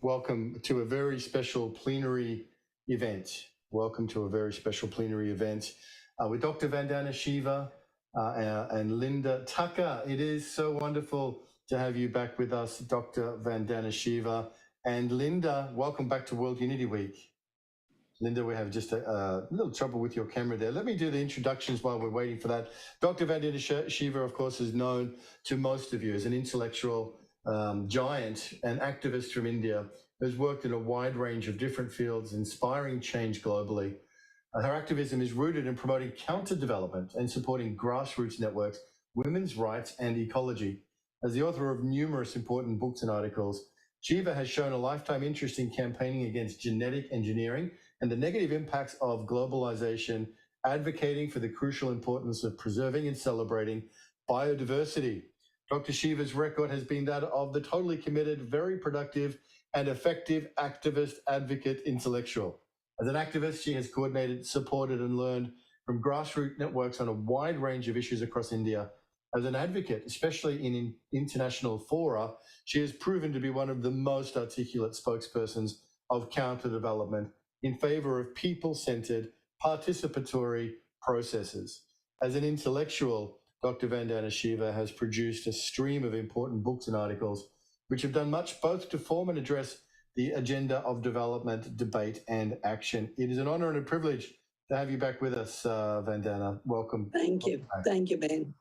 welcome to a very special plenary event. Welcome to a very special plenary event with Dr. Vandana Shiva and Linda Tucker. It is so wonderful to have you back with us, Dr. Vandana Shiva. And Linda, welcome back to World Unity Week. Linda, we have just a little trouble with your camera there. Let me do the introductions while we're waiting for that. Dr. Vandana Shiva, of course, is known to most of you as an intellectual giant and activist from India who's worked in a wide range of different fields, inspiring change globally. Her activism is rooted in promoting counter-development and supporting grassroots networks, women's rights and ecology. As the author of numerous important books and articles, Shiva has shown a lifetime interest in campaigning against genetic engineering and the negative impacts of globalisation, advocating for the crucial importance of preserving and celebrating biodiversity. Dr. Shiva's record has been that of the totally committed, very productive and effective activist, advocate, intellectual. As an activist, she has coordinated, supported and learned from grassroots networks on a wide range of issues across India. As an advocate, especially in international fora, she has proven to be one of the most articulate spokespersons of counter-development in favour of people-centred, participatory processes. As an intellectual, Dr. Vandana Shiva has produced a stream of important books and articles which have done much both to form and address the agenda of development, debate and action. It is an honour and a privilege to have you back with us, Vandana. Welcome. Thank you. Thank you, Ben.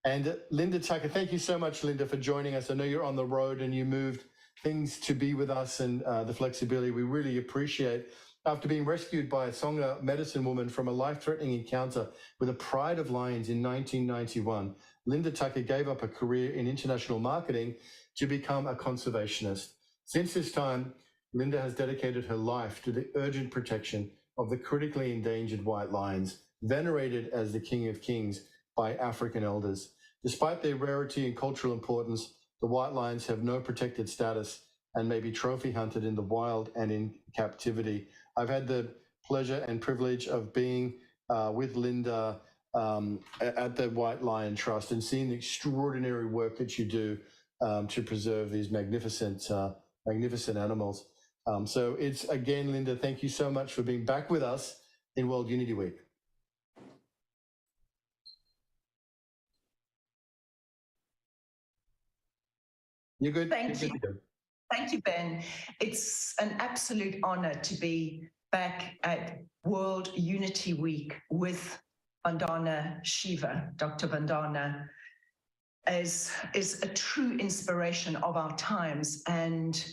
And Linda Tucker, thank you so much, Linda, for joining us. I know you're on the road and you moved things to be with us and the flexibility we really appreciate. After being rescued by a Songa medicine woman from a life-threatening encounter with a pride of lions in 1991, Linda Tucker gave up a career in international marketing to become a conservationist. Since this time, Linda has dedicated her life to the urgent protection of the critically endangered white lions, venerated as the King of Kings by African elders. Despite their rarity and cultural importance, the white lions have no protected status and may be trophy hunted in the wild and in captivity. I've had the pleasure and privilege of being with Linda at the White Lion Trust and seeing the extraordinary work that you do to preserve these magnificent animals. So it's, again, Linda, thank you so much for being back with us in World Unity Week. You're good? Thank you. Thank you, Ben. It's an absolute honor to be back at World Unity Week with Vandana Shiva. Dr. Vandana is a true inspiration of our times, and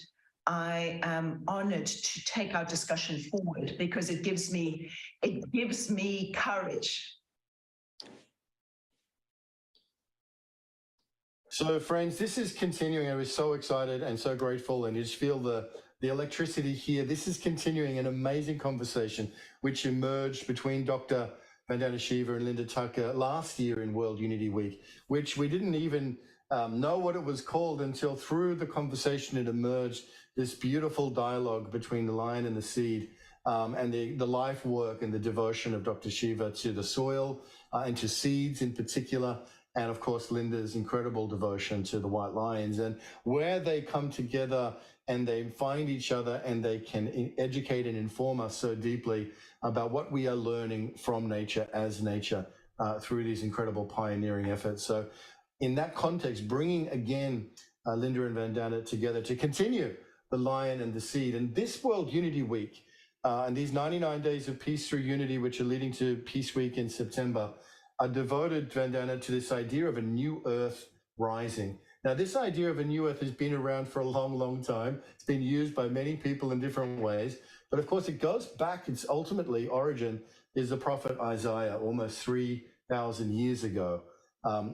I am honored to take our discussion forward because it gives me courage. So friends, this is continuing. I was so excited and so grateful, and you just feel the electricity here. This is continuing an amazing conversation which emerged between Dr. Vandana Shiva and Linda Tucker last year in World Unity Week, which we didn't even know what it was called until through the conversation it emerged, this beautiful dialogue between the lion and the seed, and the life work and the devotion of Dr. Shiva to the soil and to seeds in particular. And of course, Linda's incredible devotion to the white lions, and where they come together and they find each other and they can educate and inform us so deeply about what we are learning from nature as nature through these incredible pioneering efforts. So in that context, bringing again Linda and Vandana together to continue the lion and the seed. And this World Unity Week and these 99 days of peace through unity, which are leading to Peace Week in September, are devoted, Vandana, to this idea of a new earth rising. Now, this idea of a new earth has been around for a long, long time. It's been used by many people in different ways. But of course, it goes back, its ultimately origin is the prophet Isaiah, almost 3,000 years ago,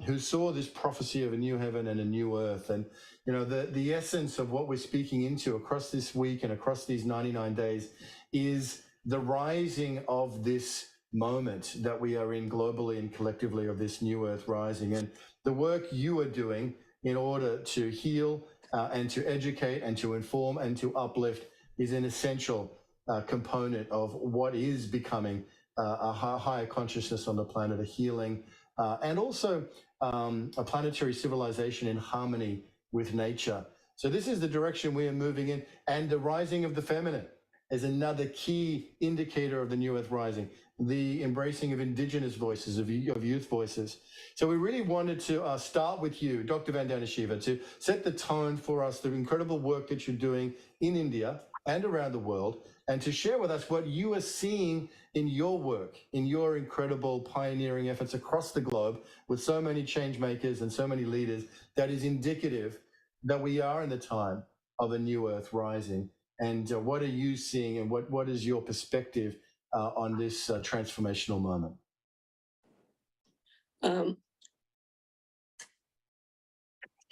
who saw this prophecy of a new heaven and a new earth. And, you know, the essence of what we're speaking into across this week and across these 99 days is the rising of this moment that we are in globally and collectively of this new earth rising. And the work you are doing in order to heal and to educate and to inform and to uplift is an essential component of what is becoming a higher consciousness on the planet, a healing and also a planetary civilization in harmony with nature. So this is the direction we are moving in, and the rising of the feminine is another key indicator of the new earth rising, the embracing of indigenous voices, of youth voices. So we really wanted to start with you, Dr. Vandana Shiva, to set the tone for us, the incredible work that you're doing in India and around the world, and to share with us what you are seeing in your work, in your incredible pioneering efforts across the globe with so many change makers and so many leaders, that is indicative that we are in the time of a new earth rising. And what are you seeing, and what is your perspective on this transformational moment?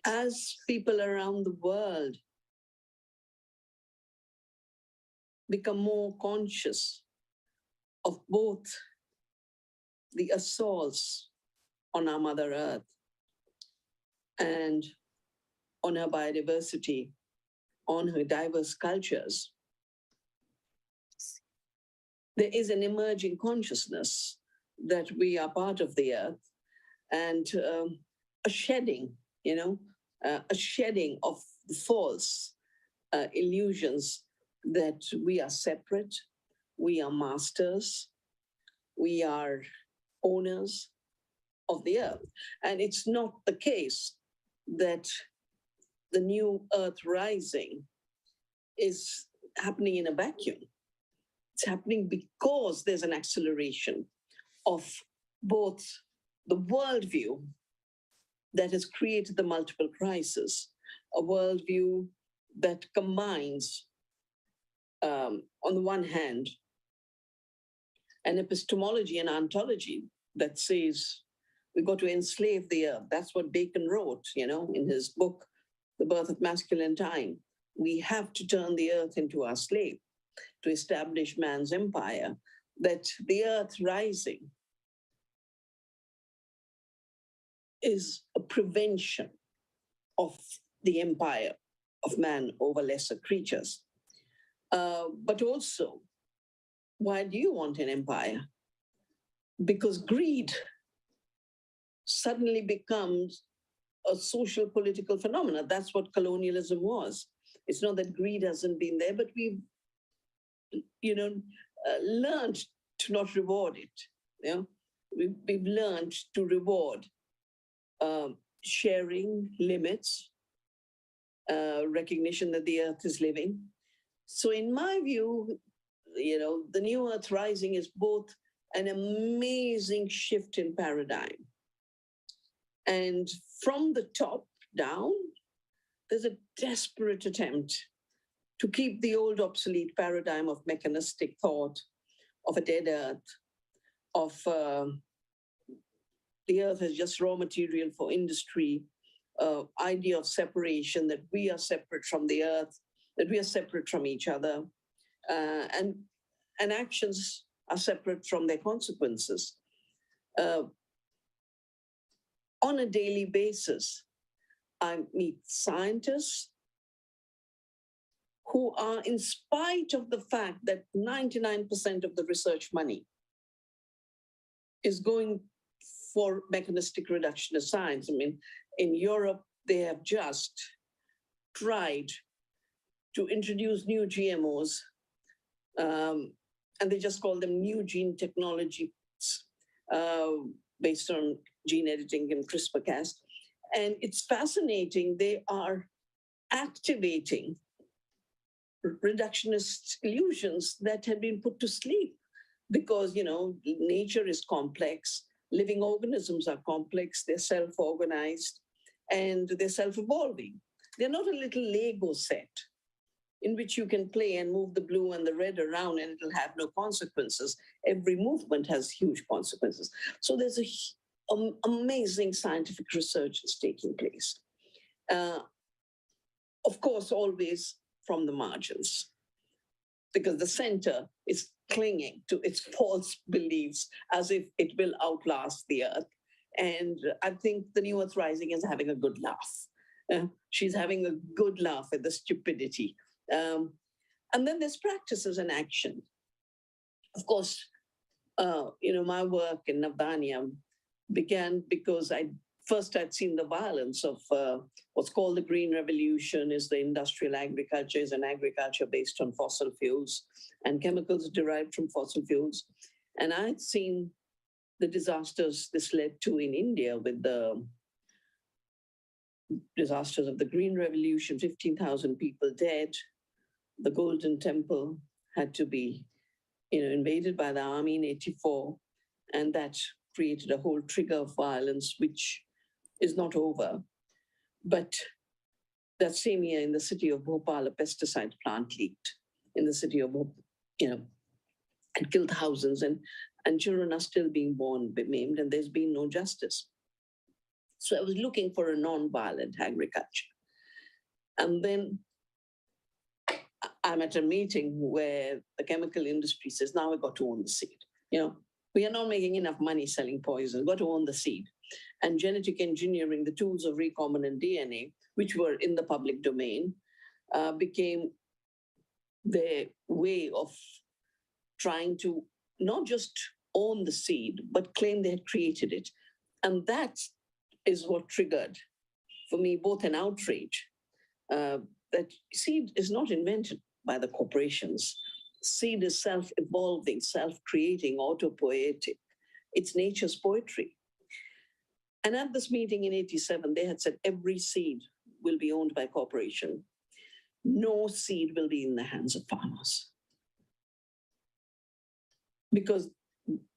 As people around the world become more conscious of both the assaults on our Mother Earth and on her biodiversity, on her diverse cultures, there is an emerging consciousness that we are part of the earth, and a shedding, a shedding of the false illusions that we are separate, we are masters, we are owners of the earth. And it's not the case that the new earth rising is happening in a vacuum. It's happening because there's an acceleration of both the worldview that has created the multiple crises, a worldview that combines, on the one hand, an epistemology and ontology that says we've got to enslave the earth. That's what Bacon wrote, in his book, The Birth of Masculine Time. We have to turn the earth into our slave to establish man's empire, that the earth rising is a prevention of the empire of man over lesser creatures. But also, why do you want an empire? Because greed suddenly becomes a social political phenomenon. That's what colonialism was. It's not that greed hasn't been there, but we've learned to not reward it. We've learned to reward sharing, limits, recognition that the earth is living. So in my view, the new earth rising is both an amazing shift in paradigm. And from the top down, there's a desperate attempt to keep the old obsolete paradigm of mechanistic thought, of a dead earth, of the earth as just raw material for industry, idea of separation, that we are separate from the earth, that we are separate from each other, and actions are separate from their consequences. On a daily basis, I meet scientists who are, in spite of the fact that 99% of the research money is going for mechanistic reductionist science. I mean, in Europe, they have just tried to introduce new GMOs, and they just call them new gene technologies based on gene editing and CRISPR-Cas. And it's fascinating, they are activating reductionist illusions that had been put to sleep because, nature is complex, living organisms are complex, they're self-organized, and they're self-evolving. They're not a little Lego set in which you can play and move the blue and the red around and it'll have no consequences. Every movement has huge consequences. So there's amazing scientific research that's taking place. Of course, always from the margins, because the center is clinging to its false beliefs as if it will outlast the earth. And I think the new earth rising is having a good laugh. She's having a good laugh at the stupidity. And then there's practices and action. Of course, my work in Navdanya began because I first I'd seen the violence of what's called the Green Revolution is the industrial agriculture, is an agriculture based on fossil fuels and chemicals derived from fossil fuels. And I'd seen the disasters this led to in India with the disasters of the Green Revolution, 15,000 people dead. The Golden Temple had to be invaded by the army in 84. And that created a whole trigger of violence, which is not over. But that same year in the city of Bhopal, a pesticide plant leaked in the city of Bhopal, and killed thousands. And children are still being born, maimed, and there's been no justice. So I was looking for a non-violent agriculture. And then I'm at a meeting where the chemical industry says, now we've got to own the seed. We are not making enough money selling poison, we've got to own the seed. And genetic engineering, the tools of recombinant DNA, which were in the public domain, became their way of trying to not just own the seed, but claim they had created it. And that is what triggered for me both an outrage that seed is not invented by the corporations. Seed is self-evolving, self-creating, autopoietic. It's nature's poetry. And at this meeting in 87, they had said every seed will be owned by corporation. No seed will be in the hands of farmers. Because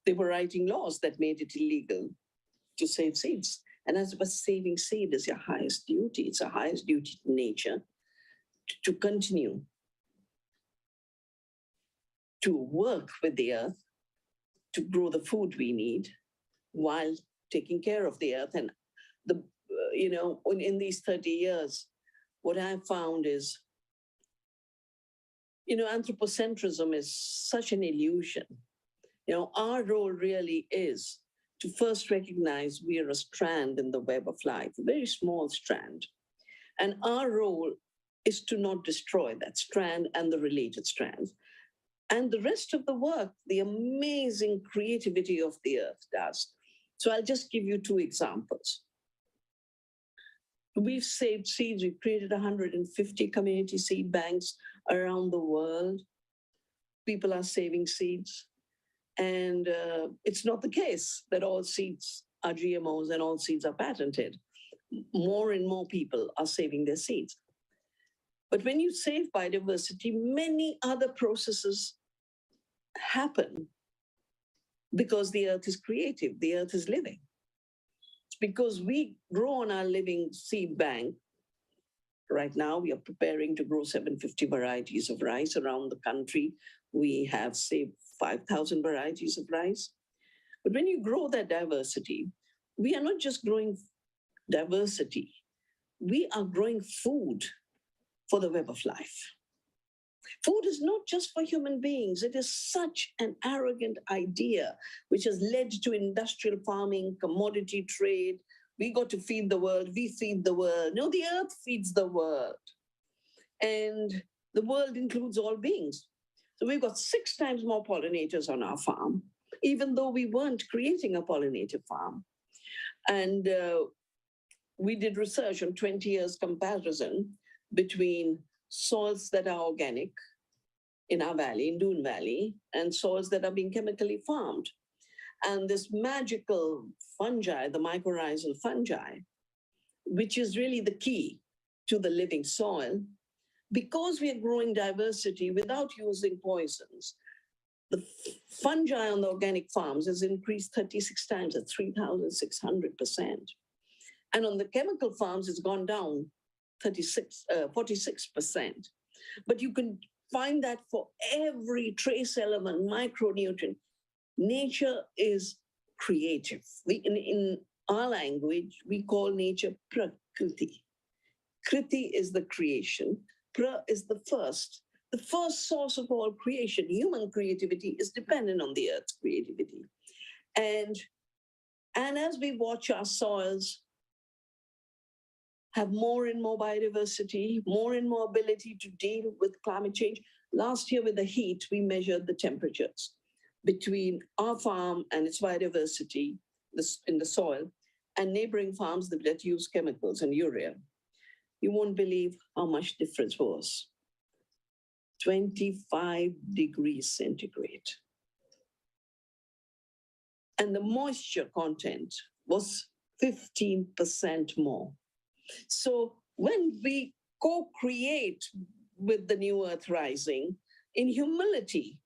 they were writing laws that made it illegal to save seeds. And as was saving seed is your highest duty. It's a highest duty to nature to continue to work with the earth to grow the food we need while taking care of the earth. And in these 30 years, what I've found is, anthropocentrism is such an illusion. Our role really is to first recognize we are a strand in the web of life, a very small strand. And our role is to not destroy that strand and the related strands. And the rest of the work, the amazing creativity of the earth does. So I'll just give you two examples. We've saved seeds. We've created 150 community seed banks around the world. People are saving seeds. And it's not the case that all seeds are GMOs and all seeds are patented. More and more people are saving their seeds. But when you save biodiversity, many other processes happen because the earth is creative, the earth is living. It's because we grow on our living seed bank. Right now, we are preparing to grow 750 varieties of rice around the country. We have saved 5,000 varieties of rice. But when you grow that diversity, we are not just growing diversity, we are growing food for the web of life. Food is not just for human beings. It is such an arrogant idea, which has led to industrial farming, commodity trade. We got to feed the world, we feed the world. No, the earth feeds the world. And the world includes all beings. So we've got 6 times more pollinators on our farm, even though we weren't creating a pollinator farm. And we did research on 20 years comparison between soils that are organic in our valley, in Doon Valley, and soils that are being chemically farmed. And this magical fungi, the mycorrhizal fungi, which is really the key to the living soil, because we are growing diversity without using poisons, the fungi on the organic farms has increased 36 times at 3,600%. And on the chemical farms, it's gone down 46%. But you can find that for every trace element, micronutrient. Nature is creative. In our language, we call nature prakriti. Kriti is the creation. Pra is the first source of all creation. Human creativity is dependent on the earth's creativity. And as we watch our soils have more and more biodiversity, more and more ability to deal with climate change. Last year with the heat, we measured the temperatures between our farm and its biodiversity in the soil. and neighboring farms that use chemicals and urea, you won't believe how much difference was. 25 degrees centigrade. And the moisture content was 15% more. So when we co-create with the new earth rising, in humility,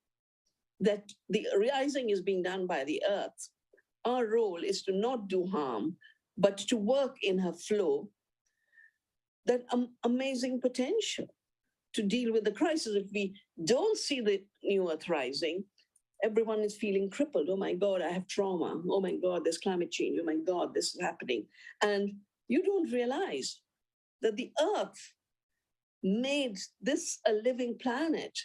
that the rising is being done by the earth, our role is to not do harm, but to work in her flow, that amazing potential to deal with the crisis. If we don't see the new earth rising, everyone is feeling crippled. Oh my God, I have trauma. Oh my God, there's climate change. Oh my God, this is happening. And you don't realize that the earth made this a living planet,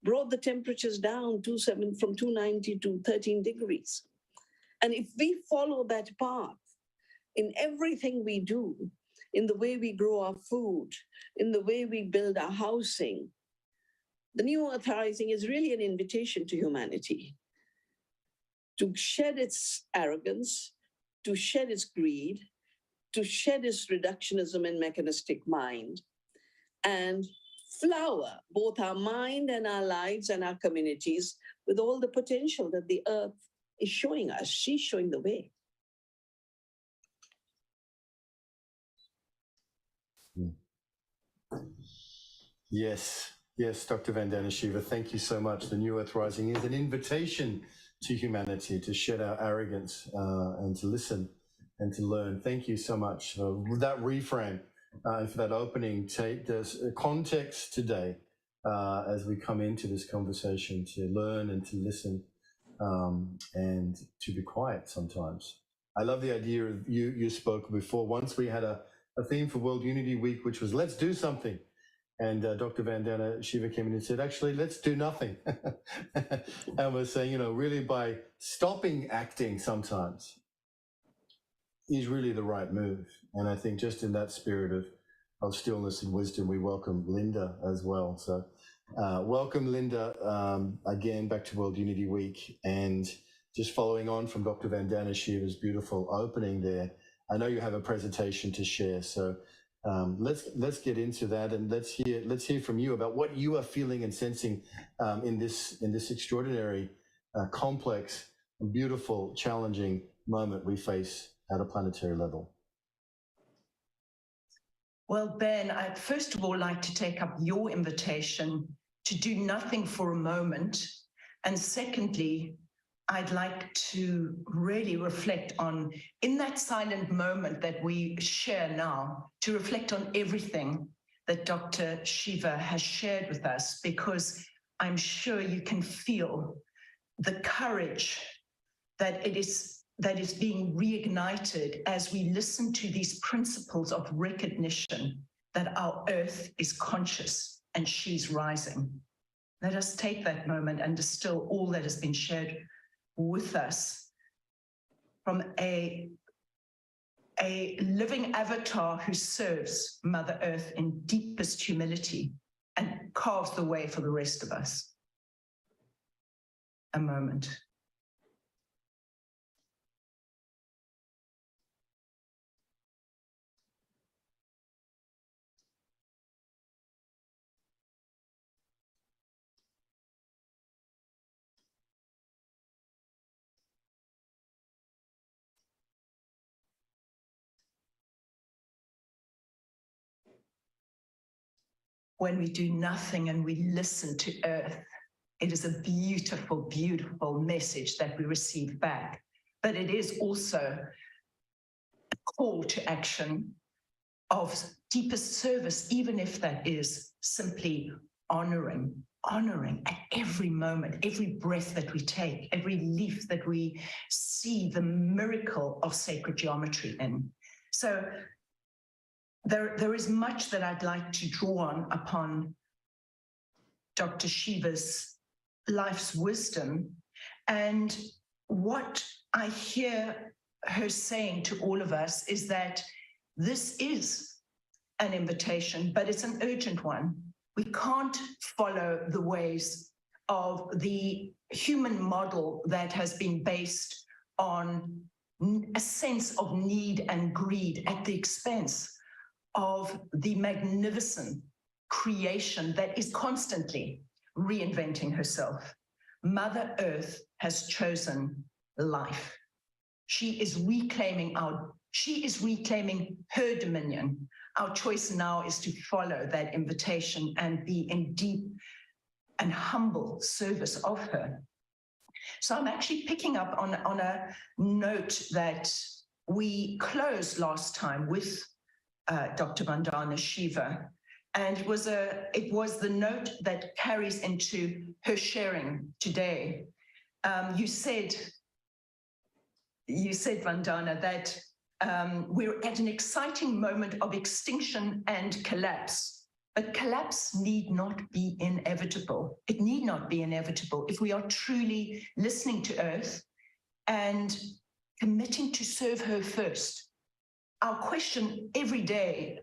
brought the temperatures down from 290 to 13 degrees. And if we follow that path in everything we do, in the way we grow our food, in the way we build our housing, the new earth rising is really an invitation to humanity to shed its arrogance, to shed its greed, to shed its reductionism and mechanistic mind, and flower both our mind and our lives and our communities with all the potential that the earth is showing us. She's showing the way. Yes, yes, Dr. Vandana Shiva, thank you so much. The New Earth Rising is an invitation to humanity to shed our arrogance and to listen and to learn. Thank you so much for that reframe and for that opening. There's a context today as we come into this conversation to learn and to listen and to be quiet sometimes. I love the idea of you spoke before. Once we had a theme for World Unity Week, which was let's do something. And Dr. Vandana Shiva came in and said, actually, let's do nothing. And we're saying, really by stopping acting sometimes is really the right move. And I think just in that spirit of stillness and wisdom, we welcome Linda as well. So welcome, Linda, again, back to World Unity Week. And just following on from Dr. Vandana Shiva's beautiful opening there, I know you have a presentation to share. So let's get into that, and let's hear from you about what you are feeling and sensing in this extraordinary, complex, beautiful, challenging moment we face at a planetary level. Well, Ben, I'd first of all like to take up your invitation to do nothing for a moment, and secondly, I'd like to really reflect on, in that silent moment that we share now, to reflect on everything that Dr. Shiva has shared with us, because I'm sure you can feel the courage that is being reignited as we listen to these principles of recognition that our earth is conscious and she's rising. Let us take that moment and distill all that has been shared with us from a living avatar who serves Mother Earth in deepest humility and carves the way for the rest of us. A moment. When we do nothing and we listen to Earth, it is a beautiful, beautiful message that we receive back. But it is also a call to action of deepest service, even if that is simply honoring at every moment, every breath that we take, every leaf that we see the miracle of sacred geometry in. So there is much that I'd like to draw on upon Dr. Shiva's life's wisdom, and what I hear her saying to all of us is that this is an invitation, but it's an urgent one. We can't follow the ways of the human model that has been based on a sense of need and greed at the expense of the magnificent creation that is constantly reinventing herself. Mother Earth has chosen life. She is reclaiming her dominion. Our choice now is to follow that invitation and be in deep and humble service of her. So I'm actually picking up on a note that we closed last time with Dr. Vandana Shiva, and it was the note that carries into her sharing today. You said, Vandana, that we're at an exciting moment of extinction and collapse. But collapse need not be inevitable. It need not be inevitable if we are truly listening to Earth and committing to serve her first. Our question every day,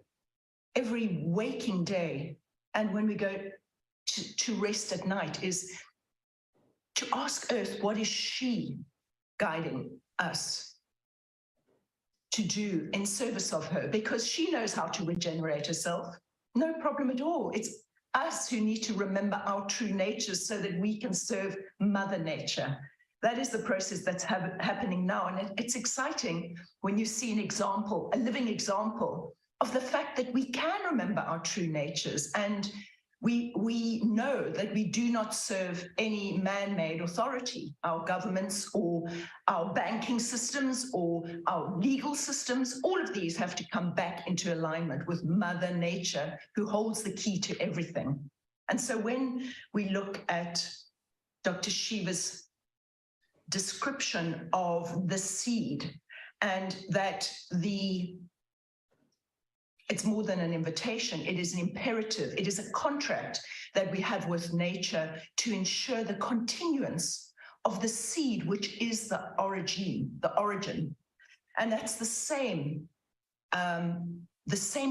every waking day, and when we go to rest at night, is to ask Earth, what is she guiding us to do in service of her? Because she knows how to regenerate herself. No problem at all. It's us who need to remember our true nature so that we can serve Mother Nature. That is the process that's happening now. And it's exciting when you see an example, a living example of the fact that we can remember our true natures. And we know that we do not serve any man-made authority, our governments or our banking systems or our legal systems. All of these have to come back into alignment with Mother Nature, who holds the key to everything. And so when we look at Dr. Shiva's description of the seed, and that it's more than an invitation, it is an imperative, it is a contract that we have with nature to ensure the continuance of the seed, which is the origin. And that's the same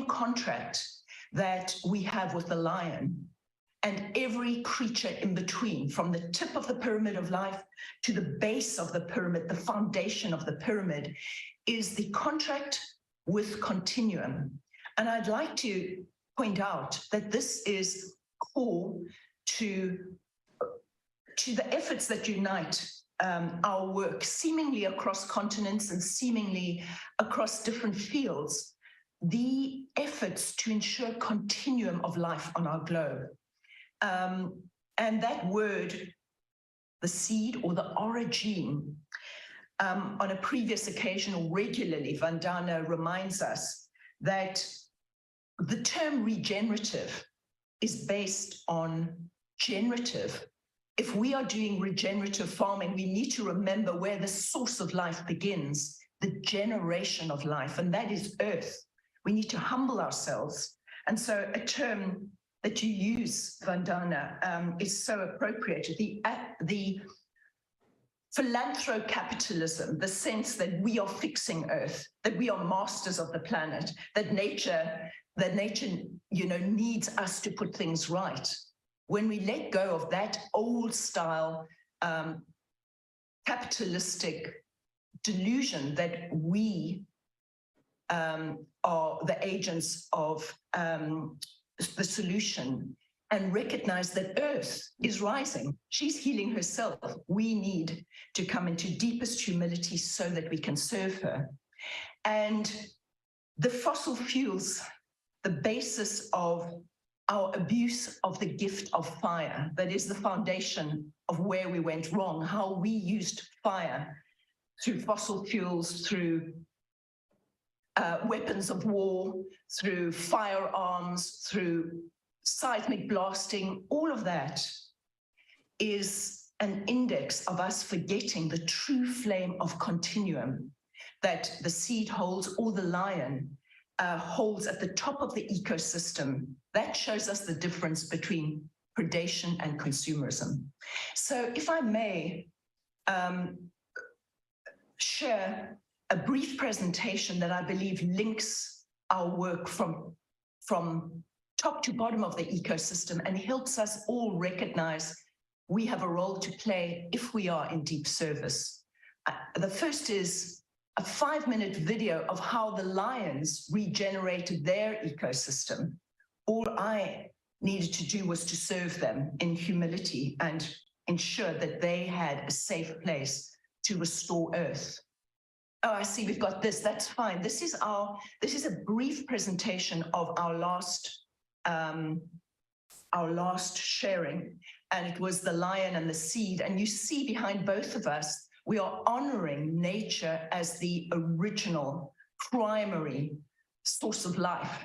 contract that we have with the lion and every creature in between, from the tip of the pyramid of life to the base of the pyramid, the foundation of the pyramid, is the contract with continuum. And I'd like to point out that this is core to the efforts that unite our work, seemingly across continents and seemingly across different fields, the efforts to ensure continuum of life on our globe. And that word, the seed or the origin, on a previous occasion, regularly, Vandana reminds us that the term regenerative is based on generative. If we are doing regenerative farming, we need to remember where the source of life begins, the generation of life, and that is Earth. We need to humble ourselves. And so a term that you use, Vandana, is so appropriate. The philanthrocapitalism, the sense that we are fixing Earth, that we are masters of the planet, that nature, needs us to put things right. When we let go of that old style capitalistic delusion that we are the agents of the solution, and recognize that Earth is rising. She's healing herself. We need to come into deepest humility so that we can serve her. And the fossil fuels, the basis of our abuse of the gift of fire, that is the foundation of where we went wrong, how we used fire through fossil fuels, through weapons of war, through firearms, through seismic blasting. All of that is an index of us forgetting the true flame of continuum that the seed holds, or the lion holds at the top of the ecosystem. That shows us the difference between predation and consumerism. So if I may share a brief presentation that I believe links our work from top to bottom of the ecosystem and helps us all recognize we have a role to play if we are in deep service. The first is a 5-minute video of how the lions regenerated their ecosystem. All I needed to do was to serve them in humility and ensure that they had a safe place to restore Earth. Oh, I see we've got this, that's fine. This is a brief presentation of our last sharing, and it was the lion and the seed. And you see behind both of us, we are honoring nature as the original, primary source of life.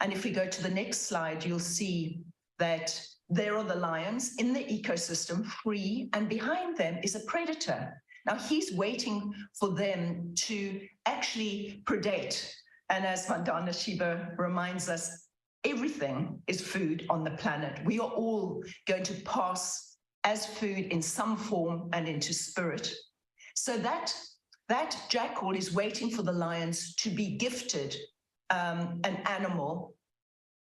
And if we go to the next slide, you'll see that there are the lions in the ecosystem, free, and behind them is a predator. Now he's waiting for them to actually predate. And as Vandana Shiva reminds us, everything is food on the planet. We are all going to pass as food in some form and into spirit. So that jackal is waiting for the lions to be gifted an animal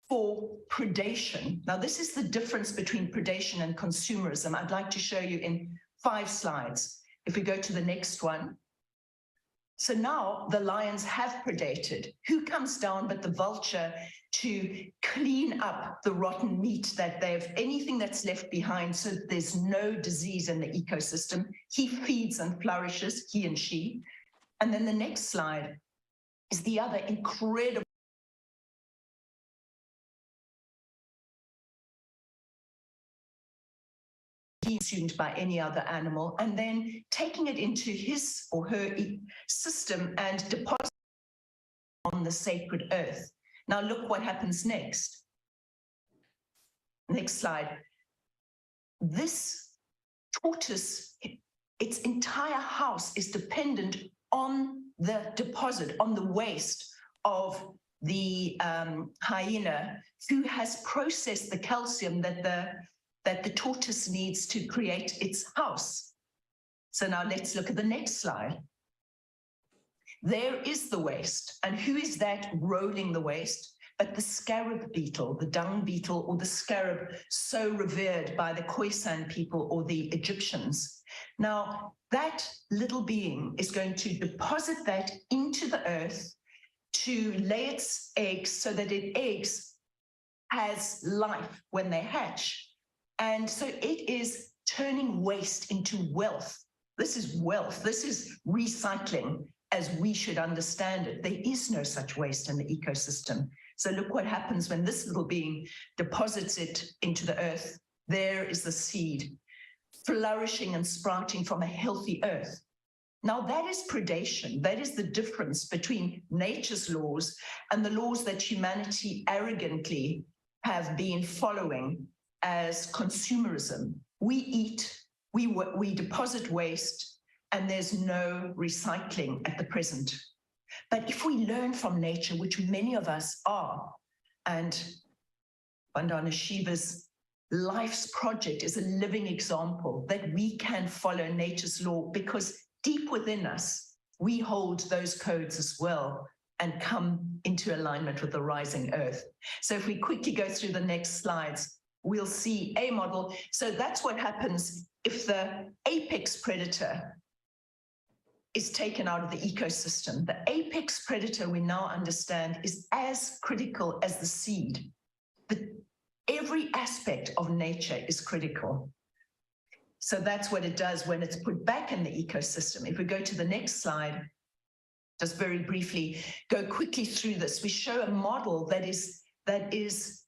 for predation. Now, this is the difference between predation and consumerism. I'd like to show you in 5 slides. If we go to the next one. So now the lions have predated. Who comes down but the vulture to clean up the rotten meat that anything that's left behind so that there's no disease in the ecosystem. He feeds and flourishes, he and she. And then the next slide is the other incredible consumed by any other animal, and then taking it into his or her system and depositing on the sacred earth. Now look what happens next. Next slide. This tortoise, its entire house is dependent on the deposit, on the waste of the hyena, who has processed the calcium that the tortoise needs to create its house. So now let's look at the next slide. There is the waste. And who is that rolling the waste? But the scarab beetle, the dung beetle, or the scarab so revered by the Khoisan people or the Egyptians. Now, that little being is going to deposit that into the earth to lay its eggs so that eggs has life when they hatch. And so it is turning waste into wealth. This is wealth. This is recycling as we should understand it. There is no such waste in the ecosystem. So look what happens when this little being deposits it into the earth. There is the seed flourishing and sprouting from a healthy earth. Now that is predation. That is the difference between nature's laws and the laws that humanity arrogantly have been following as consumerism. We eat, we deposit waste, and there's no recycling at the present. But if we learn from nature, which many of us are, and Vandana Shiva's life's project is a living example that we can follow nature's law, because deep within us, we hold those codes as well and come into alignment with the rising earth. So if we quickly go through the next slides, we'll see a model. So that's what happens if the apex predator is taken out of the ecosystem. The apex predator, we now understand, is as critical as the seed. But every aspect of nature is critical. So that's what it does when it's put back in the ecosystem. If we go to the next slide, just very briefly, go quickly through this. We show a model that is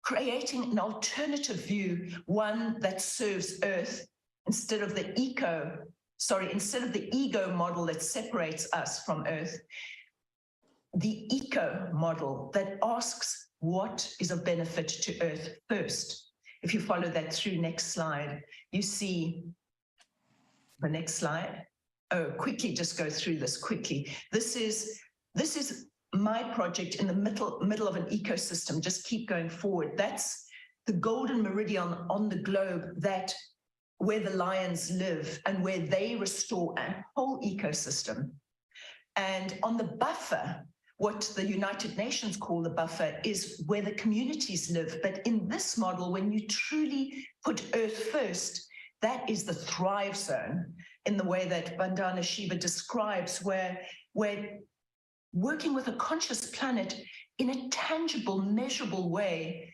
creating an alternative view, one that serves Earth instead of the ego model that separates us from Earth, the eco model that asks what is of benefit to Earth first. If you follow that through, next slide, you see the next slide. Oh, quickly, just go through this quickly. This is my project in the middle of an ecosystem. Just keep going forward. That's the golden meridian on the globe, that where the lions live and where they restore a whole ecosystem. And on the buffer, what the United Nations call the buffer is where the communities live. But in this model, when you truly put Earth first, that is the thrive zone. in the way that Vandana Shiva describes, where we're working with a conscious planet in a tangible, measurable way.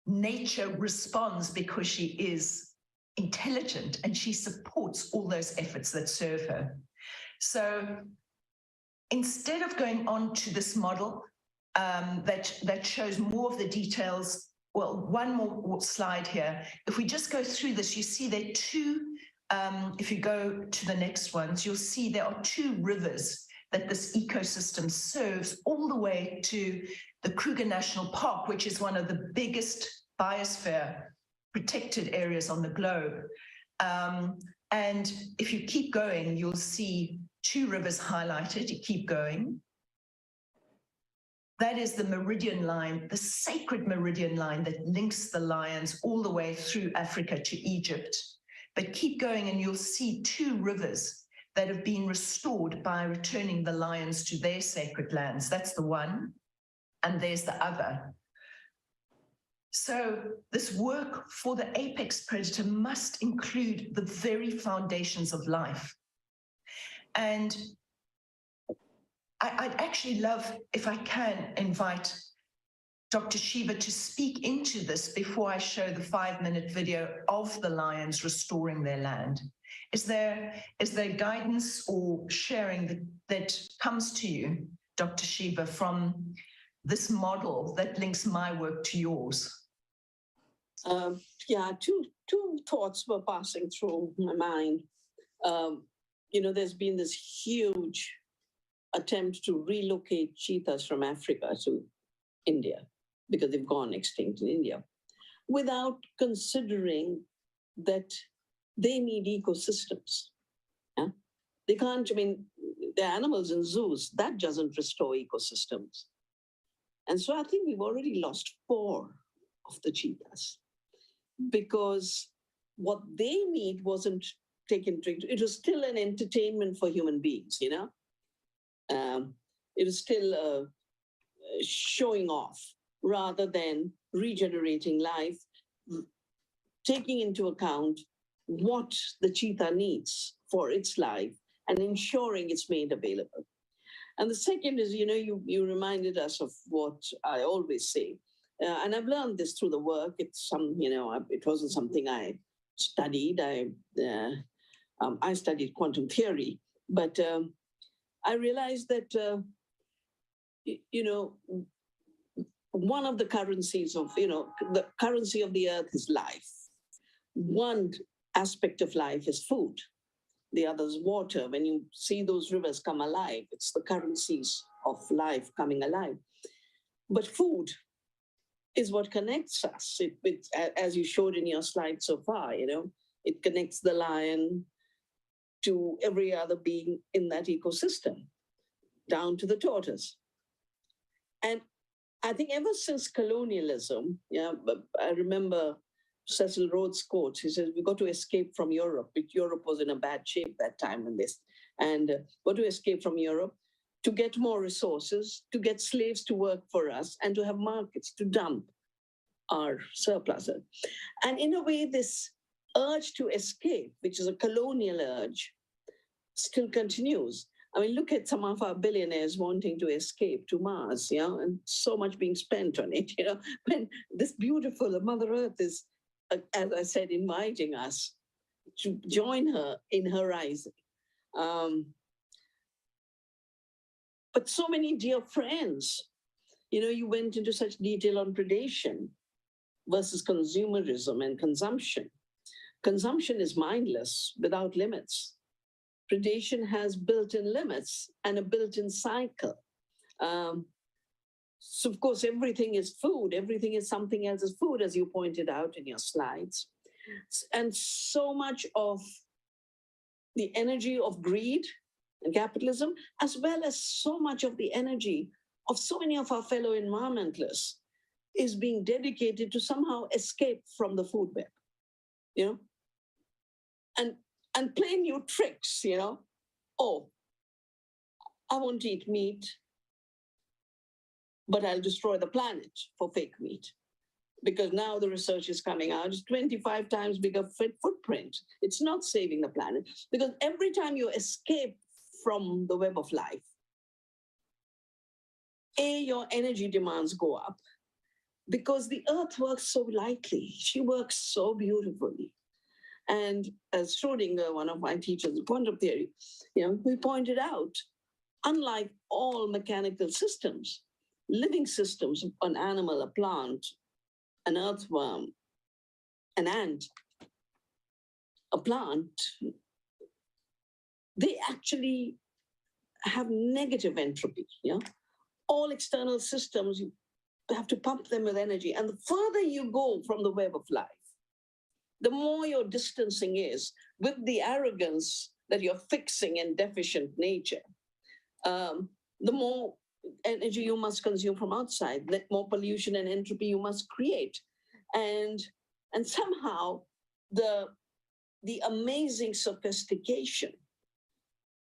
Nature responds because she is intelligent and she supports all those efforts that serve her. So instead of going on to this model that shows more of the details, well, one more slide here. If we just go through this, you see there are two, if you go to the next ones, you'll see there are two rivers that this ecosystem serves all the way to the Kruger National Park, which is one of the biggest biosphere protected areas on the globe. And if you keep going, you'll see two rivers highlighted. You keep going. That is the meridian line, the sacred meridian line that links the lions all the way through Africa to Egypt. But keep going and you'll see two rivers that have been restored by returning the lions to their sacred lands. That's the one, and there's the other. So this work for the apex predator must include the very foundations of life. And I'd actually love, if I can, invite Dr. Shiva to speak into this before I show the 5-minute video of the lions restoring their land. Is there guidance or sharing that comes to you, Dr. Shiva, from this model that links my work to yours? Yeah, two thoughts were passing through my mind. There's been this huge attempt to relocate cheetahs from Africa to India because they've gone extinct in India, without considering that they need ecosystems. Yeah? They can't, they're animals in zoos, that doesn't restore ecosystems. And so I think we've already lost 4 of the cheetahs because what they need wasn't taken into, it was still an entertainment for human beings, it was still showing off rather than regenerating life, taking into account what the cheetah needs for its life and ensuring it's made available. And the second is, you reminded us of what I always say, and I've learned this through the work. It's it wasn't something I studied. I studied quantum theory, but I realized that, one of the currencies of, the currency of the earth is life. One aspect of life is food. The other is water. When you see those rivers come alive, it's the currencies of life coming alive. But food is what connects us. As you showed in your slide so far, it connects the lion to every other being in that ecosystem, down to the tortoise. And I think ever since colonialism, I remember Cecil Rhodes' quote. He says, we got to escape from Europe. Europe was in a bad shape that time and got to escape from Europe to get more resources, to get slaves to work for us, and to have markets to dump our surpluses. And in a way, this urge to escape, which is a colonial urge, still continues. Look at some of our billionaires wanting to escape to Mars, and so much being spent on it, when this beautiful Mother Earth is, as I said, inviting us to join her in her rising. But so many dear friends, you went into such detail on predation versus consumerism and consumption. Consumption is mindless, without limits. Predation has built-in limits and a built-in cycle. So of course, everything is food. Everything is something else's food, as you pointed out in your slides. And so much of the energy of greed and capitalism, as well as so much of the energy of so many of our fellow environmentalists, is being dedicated to somehow escape from the food web, and play new tricks, Oh, I won't eat meat, but I'll destroy the planet for fake meat. because now the research is coming out, it's 25 times bigger footprint. It's not saving the planet, because every time you escape from the web of life, your energy demands go up, because the earth works so lightly. She works so beautifully. And as Schrodinger, one of my teachers in quantum theory, we pointed out, unlike all mechanical systems, living systems, an animal, a plant, an earthworm, an ant, a plant, they actually have negative entropy. All external systems, you have to pump them with energy. And the further you go from the web of life, the more your distancing is with the arrogance that you're fixing in deficient nature, the more energy you must consume from outside, the more pollution and entropy you must create. And somehow the amazing sophistication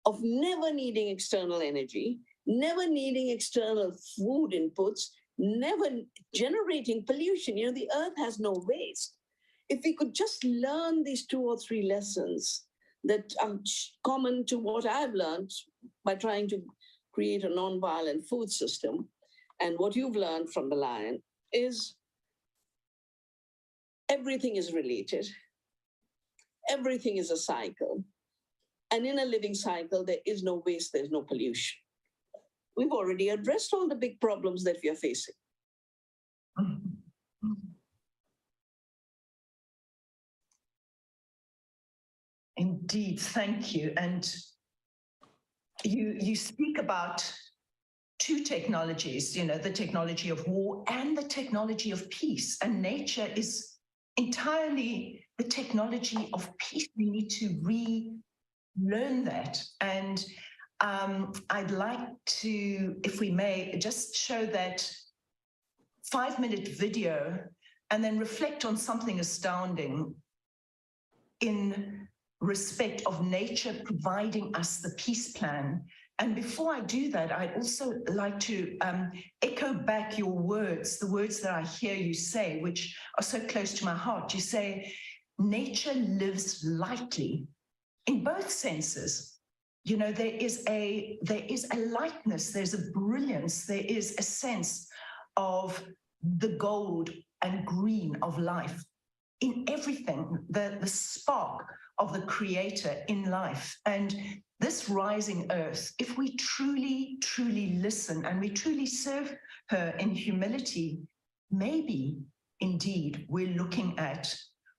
of never needing external energy, never needing external food inputs, never generating pollution. The earth has no waste. If we could just learn these 2 or 3 lessons that are common to what I've learned by trying to create a non-violent food system, and what you've learned from the lion, is everything is related. Everything is a cycle. And in a living cycle, there is no waste, there's no pollution. We've already addressed all the big problems that we are facing. Indeed, thank you. And you speak about 2 technologies, the technology of war and the technology of peace. And nature is entirely the technology of peace. We need to relearn that. And I'd like to, if we may, just show that 5-minute video and then reflect on something astounding in respect of nature providing us the peace plan. And before I do that, I'd also like to echo back your words, the words that I hear you say, which are so close to my heart. You say, nature lives lightly in both senses. There is a lightness, there's a brilliance, there is a sense of the gold and green of life in everything, the spark of the creator in life. And this rising earth, if we truly, truly listen and we truly serve her in humility, maybe indeed we're looking at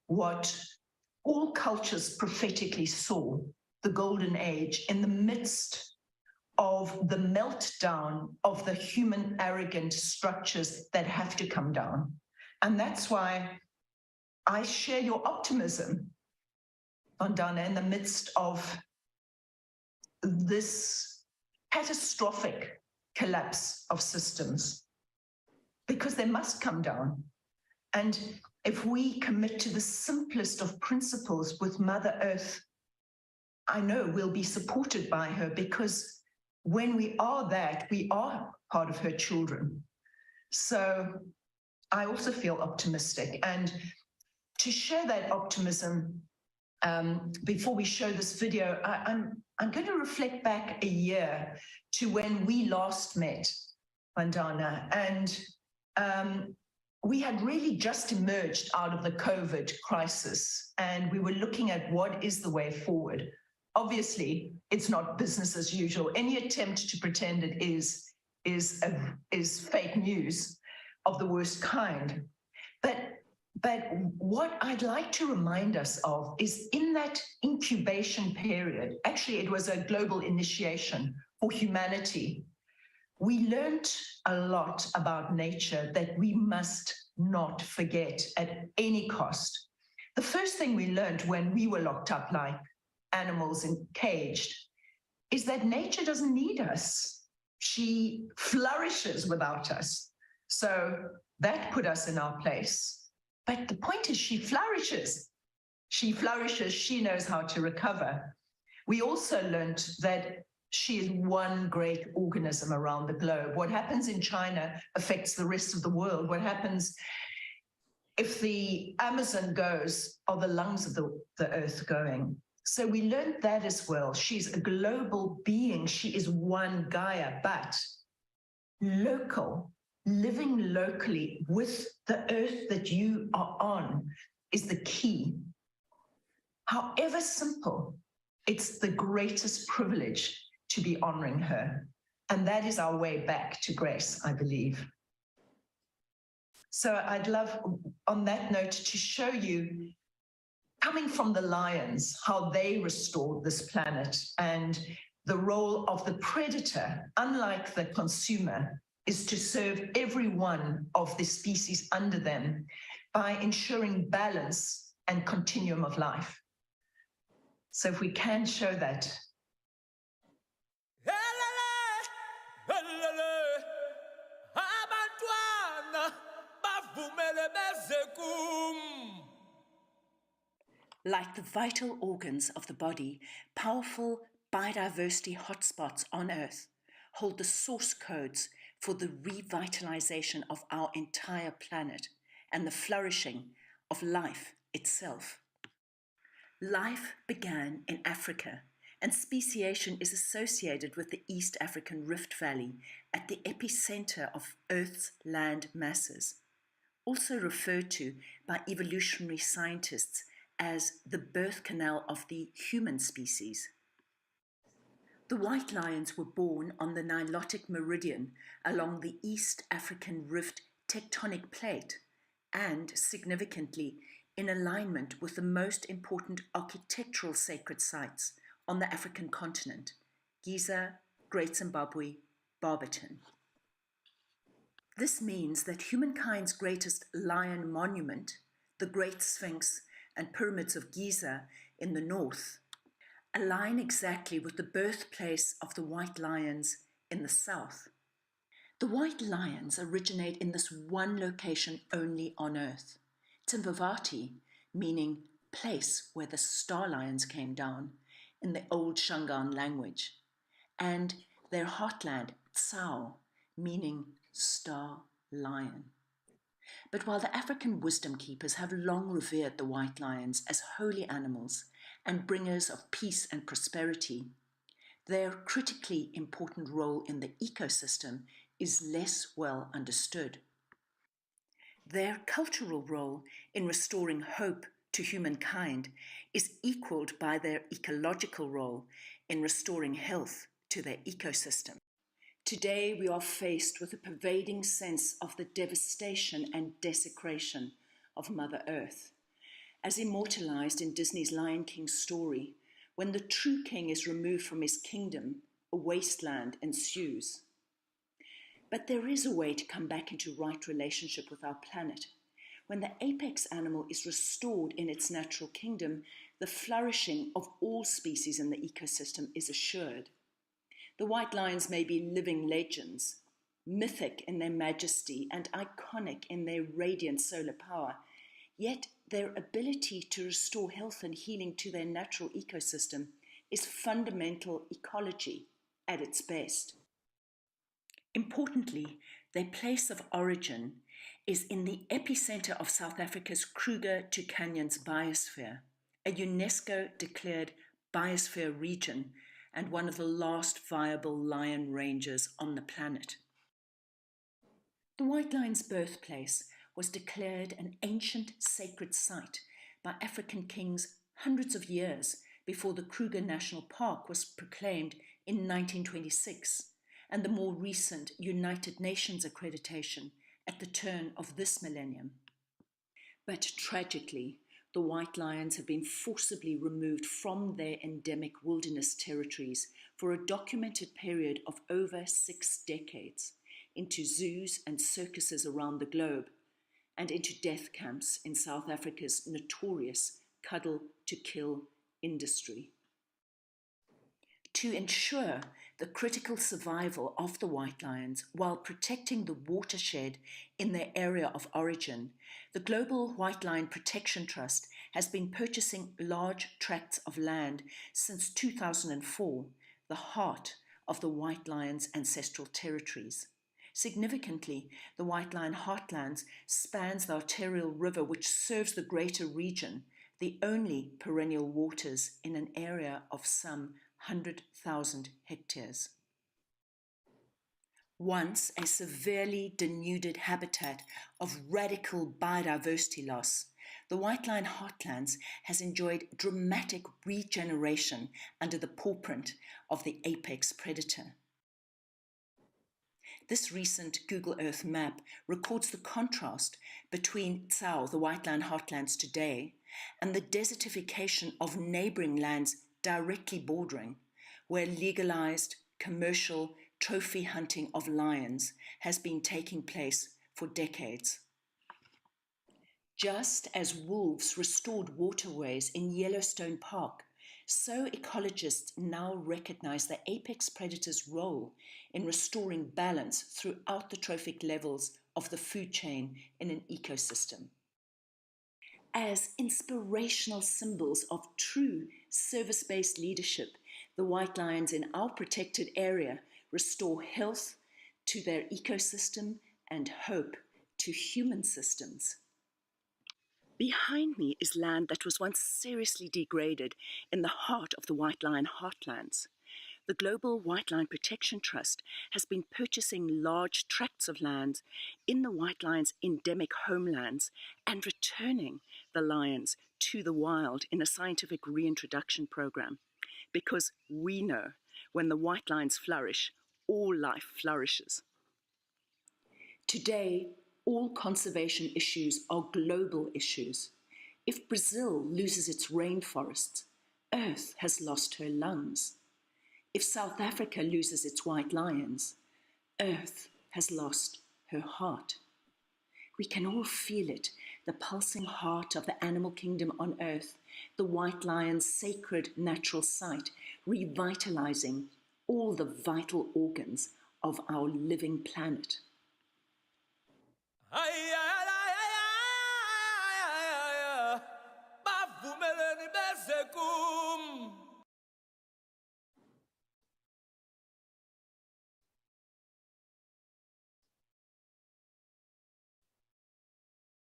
what all cultures prophetically saw, the golden age, in the midst of the meltdown of the human arrogant structures that have to come down. And that's why I share your optimism, Vandana, in the midst of this catastrophic collapse of systems, because they must come down. And if we commit to the simplest of principles with Mother Earth, I know we'll be supported by her, because when we are that, we are part of her children. So I also feel optimistic. And to share that optimism, before we show this video, I'm going to reflect back a year to when we last met, Vandana, and we had really just emerged out of the COVID crisis, and we were looking at what is the way forward. Obviously, it's not business as usual. Any attempt to pretend it is fake news of the worst kind. But what I'd like to remind us of is, in that incubation period, actually it was a global initiation for humanity, we learned a lot about nature that we must not forget at any cost. The first thing we learned when we were locked up like animals and caged is that nature doesn't need us. She flourishes without us. So that put us in our place. But the point is, she flourishes. She flourishes, she knows how to recover. We also learned that she is one great organism around the globe. What happens in China affects the rest of the world. What happens if the Amazon goes, are the lungs of the earth going? So we learned that as well. She's a global being. She is one Gaia, but local, living locally with the earth that you are on is the key. However simple, it's the greatest privilege to be honoring her. And that is our way back to grace, I believe. So I'd love, on that note, to show you, coming from the lions, how they restored this planet, and the role of the predator, unlike the consumer, is to serve every one of the species under them by ensuring balance and continuum of life. So if we can show that. Like the vital organs of the body, powerful biodiversity hotspots on Earth hold the source codes for the revitalization of our entire planet and the flourishing of life itself. Life began in Africa, and speciation is associated with the East African Rift Valley at the epicenter of Earth's land masses, also referred to by evolutionary scientists as the birth canal of the human species. The white lions were born on the Nilotic meridian along the East African Rift tectonic plate and, significantly, in alignment with the most important architectural sacred sites on the African continent, Giza, Great Zimbabwe, Barberton. This means that humankind's greatest lion monument, the Great Sphinx and pyramids of Giza in the north, align exactly with the birthplace of the white lions in the south. The white lions originate in this one location only on Earth, Timbavati, meaning place where the star lions came down in the old Shangaan language, and their heartland, Tsao, meaning star lion. But while the African wisdom keepers have long revered the white lions as holy animals and bringers of peace and prosperity, their critically important role in the ecosystem is less well understood. Their cultural role in restoring hope to humankind is equaled by their ecological role in restoring health to their ecosystem. Today, we are faced with a pervading sense of the devastation and desecration of Mother Earth. As immortalized in Disney's Lion King story, when the true king is removed from his kingdom, a wasteland ensues. But there is a way to come back into right relationship with our planet. When the apex animal is restored in its natural kingdom, the flourishing of all species in the ecosystem is assured. The white lions may be living legends, mythic in their majesty and iconic in their radiant solar power, yet their ability to restore health and healing to their natural ecosystem is fundamental ecology at its best. Importantly, their place of origin is in the epicenter of South Africa's Kruger to Canyons biosphere, a UNESCO-declared biosphere region and one of the last viable lion ranges on the planet. The white lion's birthplace was declared an ancient sacred site by African kings hundreds of years before the Kruger National Park was proclaimed in 1926 and the more recent United Nations accreditation at the turn of this millennium. But tragically, the white lions have been forcibly removed from their endemic wilderness territories for a documented period of over 6 decades into zoos and circuses around the globe and into death camps in South Africa's notorious cuddle-to-kill industry. To ensure the critical survival of the white lions while protecting the watershed in their area of origin, the Global White Lion Protection Trust has been purchasing large tracts of land since 2004, the heart of the white lion's ancestral territories. Significantly, the White Line Heartlands spans the arterial river which serves the greater region, the only perennial waters in an area of some 100,000 hectares. Once a severely denuded habitat of radical biodiversity loss, the White Line Heartlands has enjoyed dramatic regeneration under the pawprint of the apex predator. This recent Google Earth map records the contrast between Tsao, the White Line Heartlands today, and the desertification of neighbouring lands directly bordering, where legalised commercial trophy hunting of lions has been taking place for decades. Just as wolves restored waterways in Yellowstone Park, so ecologists now recognise the apex predator's role in restoring balance throughout the trophic levels of the food chain in an ecosystem. As inspirational symbols of true service-based leadership, the white lions in our protected area restore health to their ecosystem and hope to human systems. Behind me is land that was once seriously degraded in the heart of the White Line Heartlands. The Global White Line Protection Trust has been purchasing large tracts of land in the white lions' endemic homelands and returning the lions to the wild in a scientific reintroduction program, because we know when the white lions flourish, all life flourishes. Today, all conservation issues are global issues. If Brazil loses its rainforests, Earth has lost her lungs. If South Africa loses its white lions, Earth has lost her heart. We can all feel it, the pulsing heart of the animal kingdom on Earth, the white lion's sacred natural site, revitalizing all the vital organs of our living planet.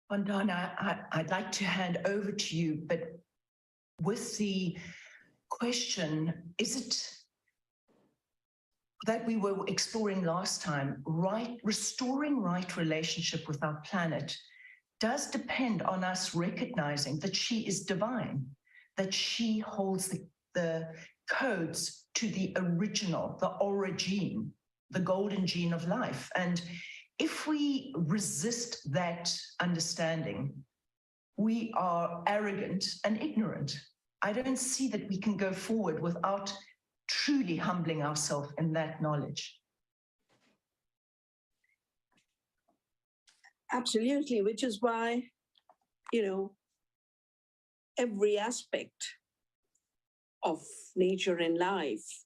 Vandana, I'd like to hand over to you, but with the question, is it that we were exploring last time, restoring right relationship with our planet does depend on us recognizing that she is divine, that she holds the codes to the original, the origin, the golden gene of life. And if we resist that understanding, we are arrogant and ignorant. I don't see that we can go forward without truly humbling ourselves in that knowledge. Absolutely, which is why, every aspect of nature and life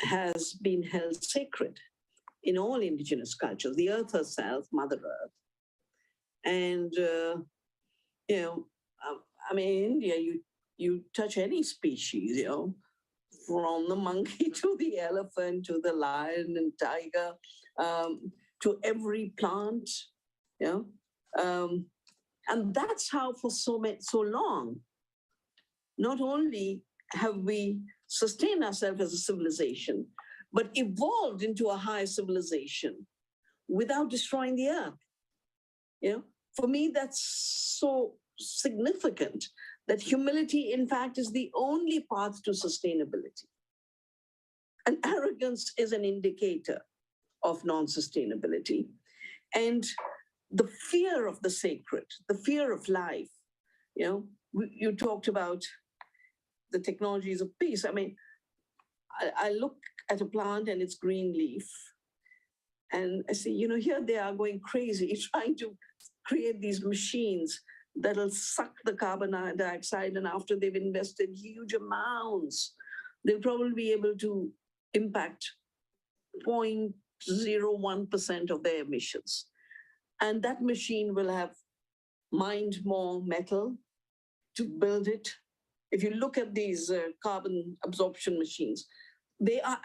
has been held sacred in all indigenous cultures, the earth herself, Mother Earth. And, in India, you touch any species, from the monkey to the elephant, to the lion and tiger, to every plant, and that's how for so long, not only have we sustained ourselves as a civilization, but evolved into a higher civilization without destroying the earth. For me, that's so significant that humility, in fact, is the only path to sustainability. And arrogance is an indicator of non-sustainability. And the fear of the sacred, the fear of life, you talked about the technologies of peace. I look at a plant and its green leaf, and I say, here they are going crazy, trying to create these machines that'll suck the carbon dioxide, and after they've invested huge amounts, they'll probably be able to impact 0.01% of their emissions. And that machine will have mined more metal to build it. If you look at these carbon absorption machines, they are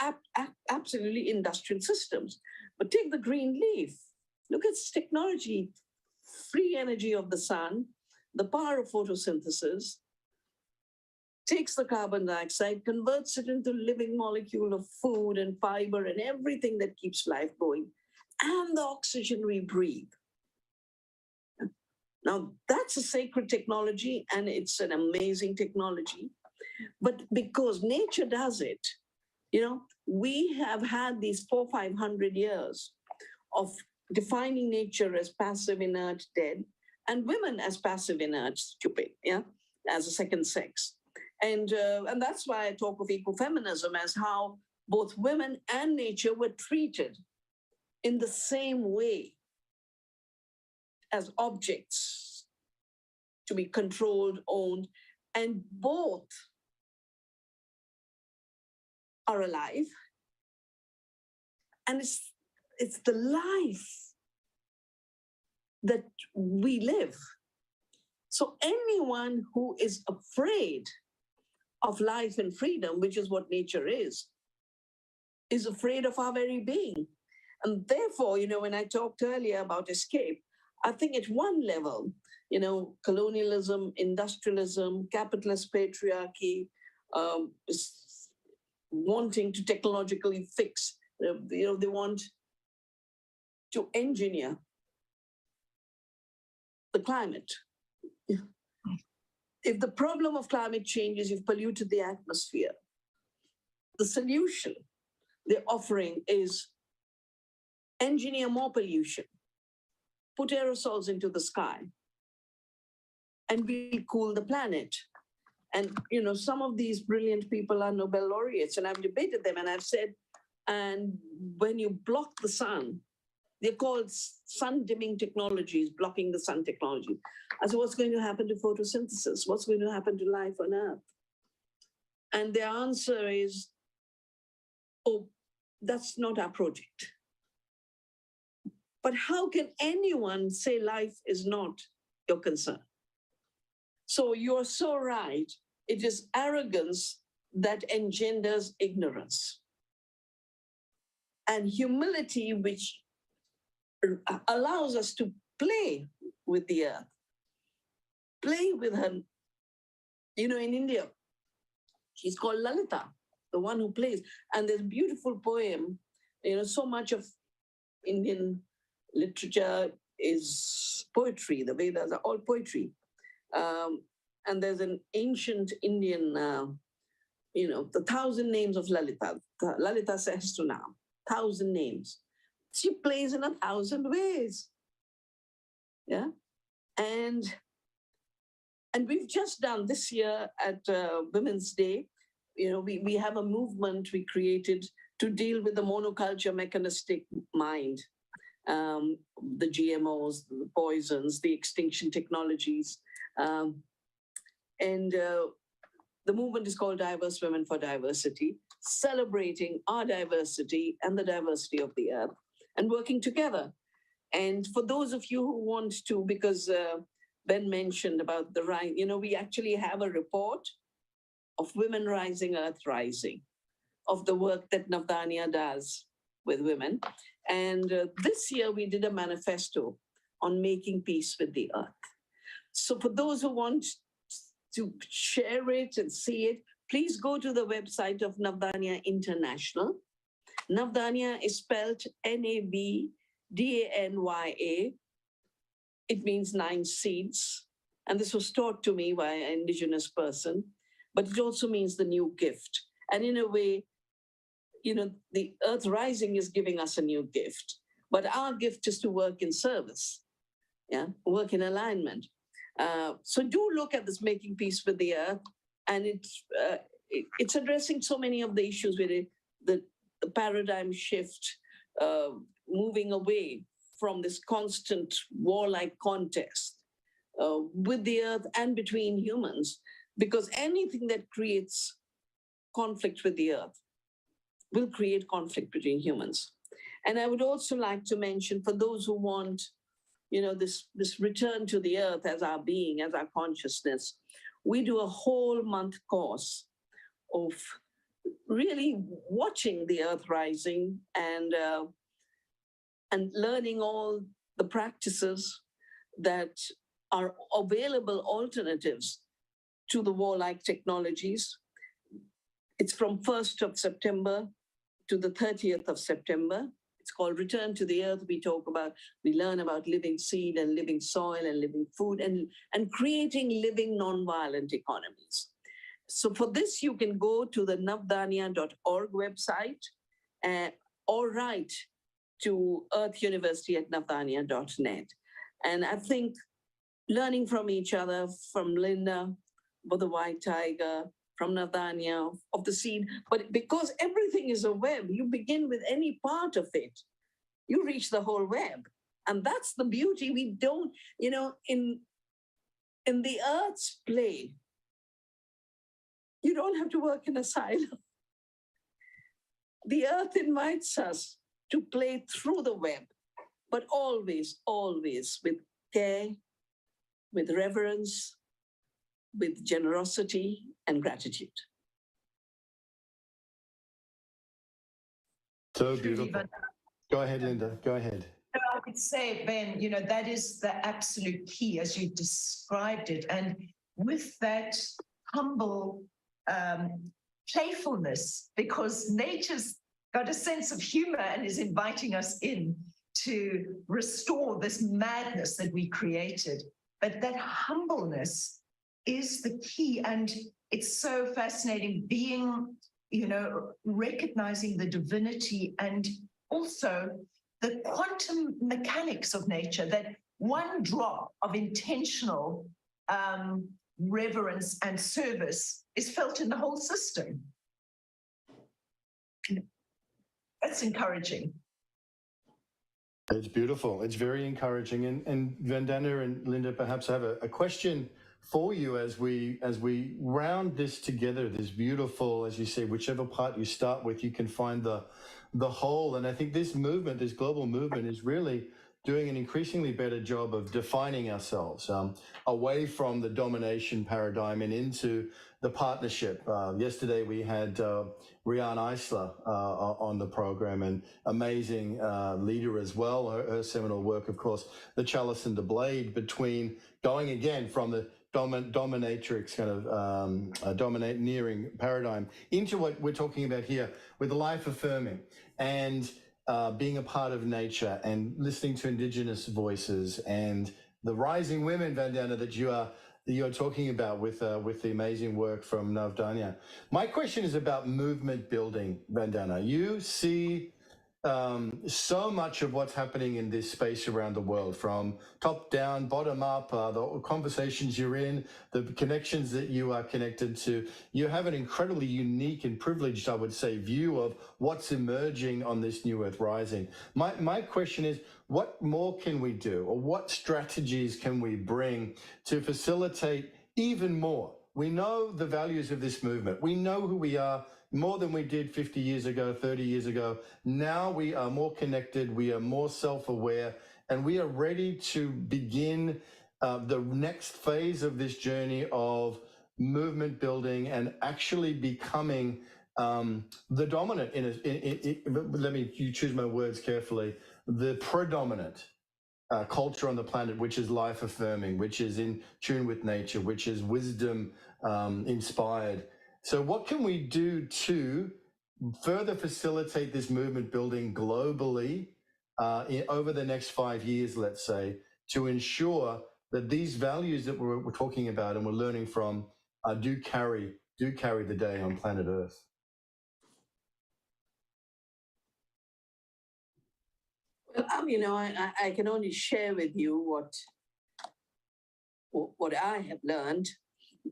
absolutely industrial systems. But take the green leaf. Look at its technology, free energy of the sun, the power of photosynthesis, takes the carbon dioxide, converts it into living molecule of food and fiber and everything that keeps life going, and the oxygen we breathe. Now, that's a sacred technology, and it's an amazing technology. But because nature does it, we have had these 400-500 years of defining nature as passive, inert, dead, and women as passive, inert, stupid, as a second sex. And that's why I talk of ecofeminism as how both women and nature were treated in the same way as objects to be controlled, owned, and both are alive. And it's the life that we live. So anyone who is afraid of life and freedom, which is what nature is afraid of our very being. And therefore, when I talked earlier about escape, I think at one level, colonialism, industrialism, capitalist patriarchy, wanting to technologically fix, they want to engineer the climate. If the problem of climate change is you've polluted the atmosphere, the solution they're offering is engineer more pollution, put aerosols into the sky, and we'll cool the planet. And, some of these brilliant people are Nobel laureates, and I've debated them, and I've said, and when you block the sun, they're called sun-dimming technologies, blocking the sun technology. I said, what's going to happen to photosynthesis? What's going to happen to life on Earth? And their answer is, oh, that's not our project. But how can anyone say life is not your concern? So you're so right. It is arrogance that engenders ignorance. And humility, which allows us to play with the earth, play with her. In India, she's called Lalita, the one who plays. And there's a beautiful poem, so much of Indian literature is poetry. The Vedas are all poetry. And there's an ancient Indian, the 1,000 names of Lalita. Lalita Sahasranam, 1,000 names. She plays in 1,000 ways. Yeah. And we've just done this year at Women's Day, we have a movement we created to deal with the monoculture mechanistic mind, the GMOs, the poisons, the extinction technologies. And the movement is called Diverse Women for Diversity, celebrating our diversity and the diversity of the earth and working together. And for those of you who want to, because Ben mentioned about the rise, we actually have a report of Women Rising, Earth Rising, of the work that Navdanya does with women. And this year we did a manifesto on making peace with the earth. So for those who want to share it and see it, please go to the website of Navdanya International. Navdanya is spelled Navdanya. It means 9 seeds. And this was taught to me by an indigenous person, but it also means the new gift. And in a way, the Earth Rising is giving us a new gift, but our gift is to work in service, work in alignment. So do look at this Making Peace with the Earth, and it's addressing so many of the issues with it, the paradigm shift, moving away from this constant warlike contest with the earth and between humans, because anything that creates conflict with the earth will create conflict between humans. And I would also like to mention, for those who want, this return to the earth as our being, as our consciousness, we do a whole month course of really watching the earth rising and and learning all the practices that are available alternatives to the warlike technologies. It's from 1st of September to the 30th of September. It's called Return to the Earth. We learn about living seed and living soil and living food and creating living nonviolent economies. So for this, you can go to the navdanya.org website or write to earthuniversity@navdanya.net. And I think learning from each other, from Linda, for the White Tiger, from Navdanya, of the seed, but because everything is a web, you begin with any part of it, you reach the whole web. And that's the beauty. We don't, in the Earth's play, you don't have to work in a silo. The Earth invites us to play through the web, but always, always with care, with reverence, with generosity and gratitude. So beautiful. Go ahead, Linda. Go ahead. I would say, Ben, that is the absolute key as you described it. And with that humble playfulness, because nature's got a sense of humor and is inviting us in to restore this madness that we created. But that humbleness is the key. And it's so fascinating being, recognizing the divinity and also the quantum mechanics of nature, that one drop of intentional reverence and service is felt in the whole system. That's encouraging. It's beautiful. It's very encouraging. And Vandana and Linda, perhaps I have a question for you as we round this together, this beautiful, as you say, whichever part you start with, you can find the whole. And I think this movement, this global movement, is really doing an increasingly better job of defining ourselves away from the domination paradigm and into the partnership. Yesterday we had Rianne Eisler on the program, and amazing leader as well. Her seminal work, of course, The Chalice and the Blade, between going again from the dominatrix kind of domineering paradigm into what we're talking about here with life affirming and being a part of nature and listening to indigenous voices and the rising women, Vandana, that you're talking about with the amazing work from Navdanya. My question is about movement building, Vandana. You see so much of what's happening in this space around the world, from top down, bottom up, the conversations you're in, the connections that you are connected to. You have an incredibly unique and privileged, I would say, view of what's emerging on this new Earth Rising. My question is, what more can we do, or what strategies can we bring to facilitate even more? We know the values of this movement. We know who we are more than we did 50 years ago, 30 years ago. Now we are more connected, we are more self-aware, and we are ready to begin the next phase of this journey of movement building and actually becoming the dominant, let me choose my words carefully, the predominant culture on the planet, which is life affirming, which is in tune with nature, which is wisdom inspired. So what can we do to further facilitate this movement building globally over the next 5 years, let's say, to ensure that these values that we're talking about and we're learning from do carry the day on planet Earth? Well, I can only share with you what I have learned,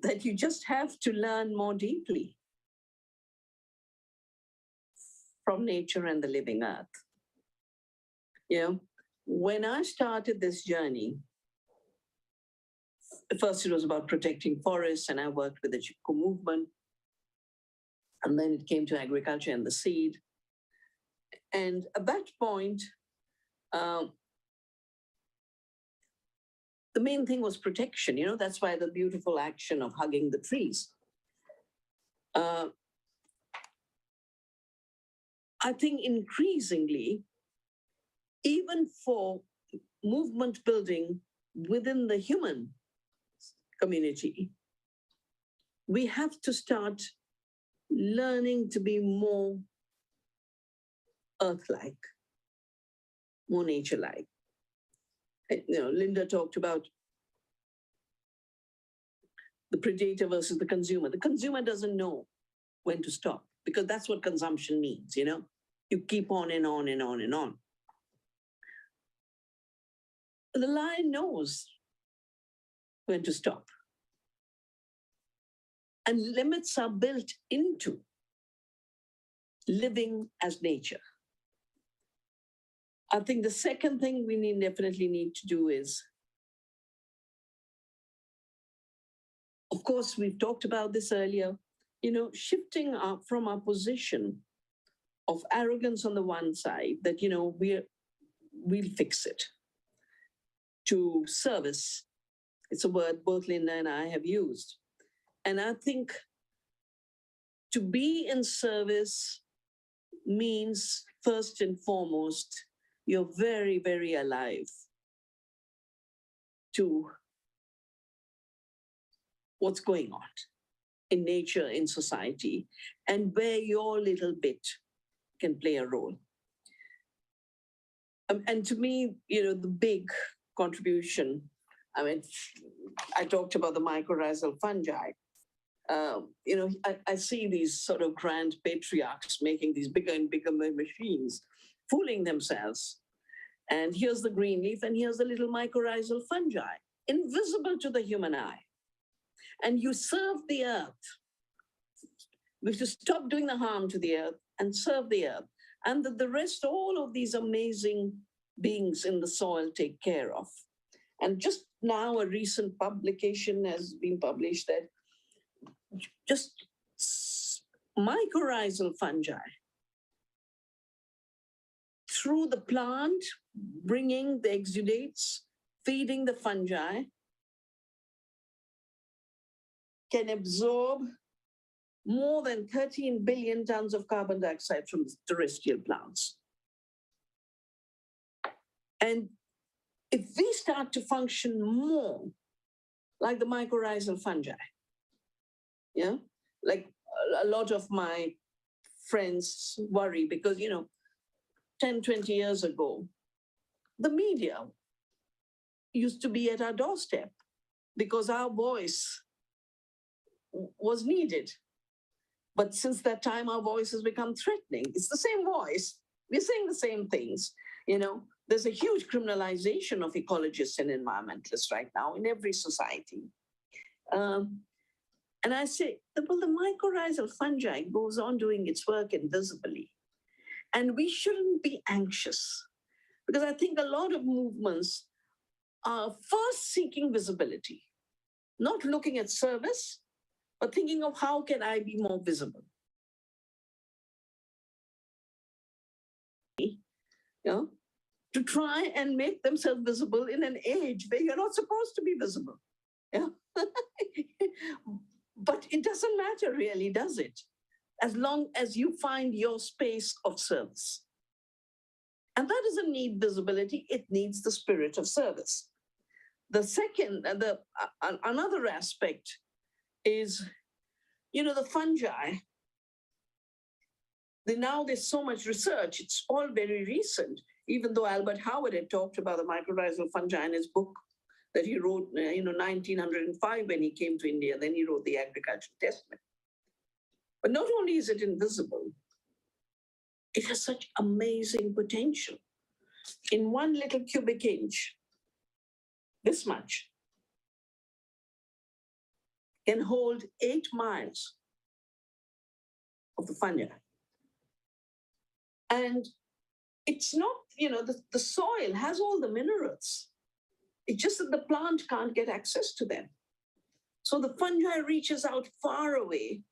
that you just have to learn more deeply from nature and the living earth. When I started this journey, first it was about protecting forests, and I worked with the Chipko movement, and then it came to agriculture and the seed. And at that point, the main thing was protection. That's why the beautiful action of hugging the trees. I think increasingly, even for movement building within the human community, we have to start learning to be more earth-like, more nature-like. Linda talked about the predator versus the consumer. The consumer doesn't know when to stop, because that's what consumption means, You keep on and on and on and on. The lion knows when to stop. And limits are built into living as nature. I think the second thing we definitely need to do is, of course, we've talked about this earlier, shifting up from our position of arrogance on the one side, that, we'll fix it, to service. It's a word both Linda and I have used. And I think to be in service means, first and foremost, you're very, very alive to what's going on in nature, in society, and where your little bit can play a role. And to me, the big contribution, I talked about the mycorrhizal fungi. I see these sort of grand patriarchs making these bigger and bigger machines, fooling themselves. And here's the green leaf, and here's the little mycorrhizal fungi, invisible to the human eye. And you serve the earth. We have to stop doing the harm to the earth and serve the earth. And that the rest, all of these amazing beings in the soil take care of. And just now, a recent publication has been published that just mycorrhizal fungi through the plant, bringing the exudates, feeding the fungi, can absorb more than 13 billion tons of carbon dioxide from terrestrial plants. And if we start to function more like the mycorrhizal fungi, like a lot of my friends worry because, 10, 20 years ago, the media used to be at our doorstep because our voice was needed. But since that time, our voice has become threatening. It's the same voice. We're saying the same things. There's a huge criminalization of ecologists and environmentalists right now in every society. And I say, well, the mycorrhizal fungi goes on doing its work invisibly. And we shouldn't be anxious, because I think a lot of movements are first seeking visibility, not looking at service, but thinking of how can I be more visible. To try and make themselves visible in an age where you're not supposed to be visible. But it doesn't matter really, does it? As long as you find your space of service. And that doesn't need visibility, it needs the spirit of service. The second, another aspect is, the fungi. Now there's so much research, it's all very recent, even though Albert Howard had talked about the mycorrhizal fungi in his book that he wrote, 1905 when he came to India, then he wrote the Agricultural Testament. But not only is it invisible, it has such amazing potential. In one little cubic inch, this much, can hold 8 miles of the fungi. And it's not, the soil has all the minerals. It's just that the plant can't get access to them. So the fungi reaches out far away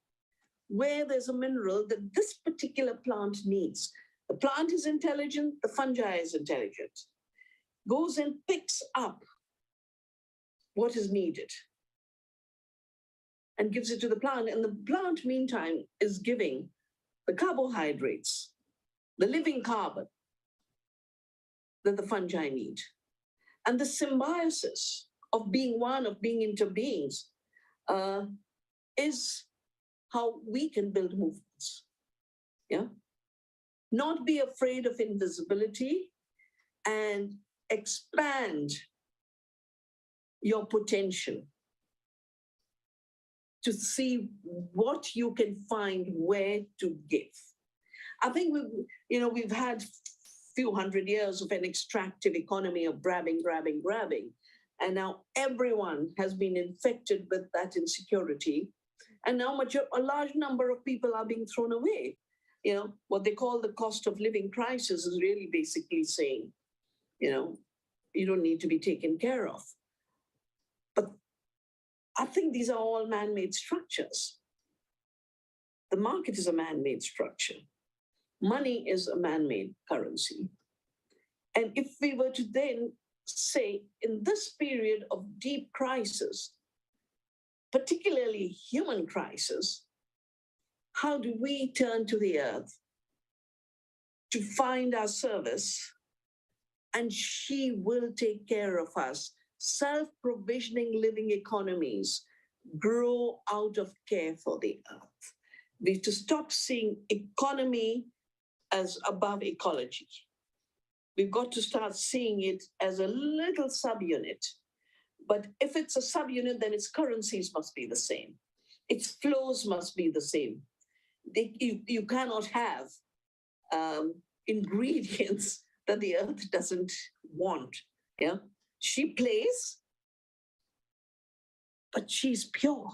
where there's a mineral that this particular plant needs. The plant is intelligent, the fungi is intelligent. Goes and picks up what is needed and gives it to the plant. And the plant, meantime, is giving the carbohydrates, the living carbon, that the fungi need. And the symbiosis of being one, of being interbeings, is how we can build movements. Yeah. Not be afraid of invisibility and expand your potential to see what you can find where to give. I think we've had few hundred years of an extractive economy of grabbing. And now everyone has been infected with that insecurity. And now a large number of people are being thrown away. What they call the cost of living crisis is really basically saying, you don't need to be taken care of. But I think these are all man-made structures. The market is a man-made structure. Money is a man-made currency. And if we were to then say, in this period of deep crisis, particularly human crisis, how do we turn to the earth to find our service? And she will take care of us. Self-provisioning living economies grow out of care for the earth. We have to stop seeing economy as above ecology. We've got to start seeing it as a little subunit. But if it's a subunit, then its currencies must be the same. Its flows must be the same. You cannot have ingredients that the earth doesn't want. Yeah, she plays, but she's pure.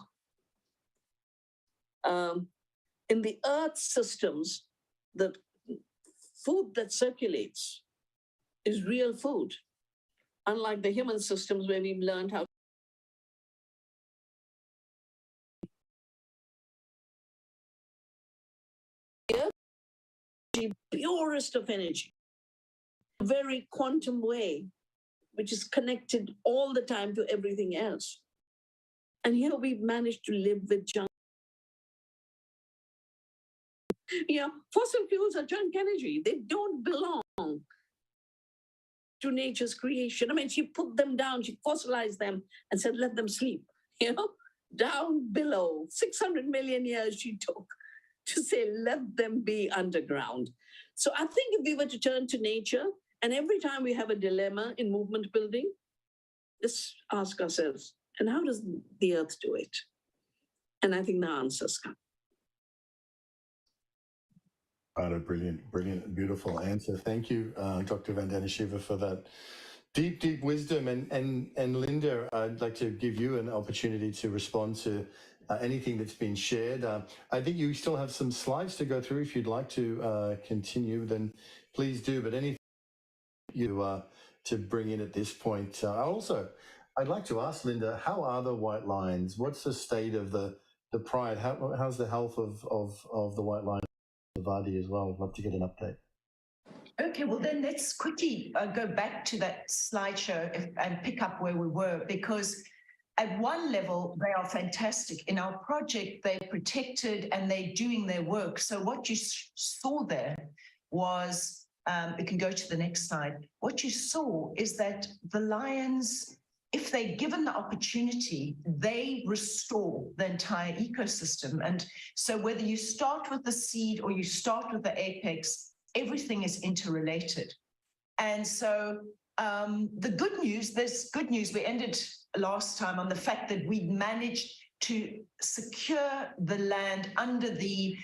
In the earth systems, the food that circulates is real food, unlike the human systems where we've learned how the purest of energy, a very quantum way, which is connected all the time to everything else. And here we've managed to live with junk. Fossil fuels are junk energy. They don't belong to nature's creation. I mean, she put them down, she fossilized them and said, let them sleep. Down below, 600 million years she took to say, let them be underground. So I think if we were to turn to nature, and every time we have a dilemma in movement building, just ask ourselves, and how does the earth do it? And I think the answers come. A brilliant, beautiful answer. Thank you, Dr. Vandana Shiva, for that deep wisdom. And Linda, I'd like to give you an opportunity to respond to anything that's been shared. I think you still have some slides to go through. If you'd like to continue, then please do. But anything you to bring in at this point. I'd like to ask Linda, how are the white lions? What's the state of the pride? How's the health of the white lion? Vadi as well. I'd love to get an update. Okay, well then let's quickly go back to that slideshow and pick up where we were, because at one level, they are fantastic. In our project, they're protected and they're doing their work. So what you saw there was, we can go to the next slide. What you saw is that the lions, if they're given the opportunity, they restore the entire ecosystem. And so whether you start with the seed or you start with the apex, everything is interrelated. And so the good news, there's good news. We ended last time on the fact that we managed to secure the land under the,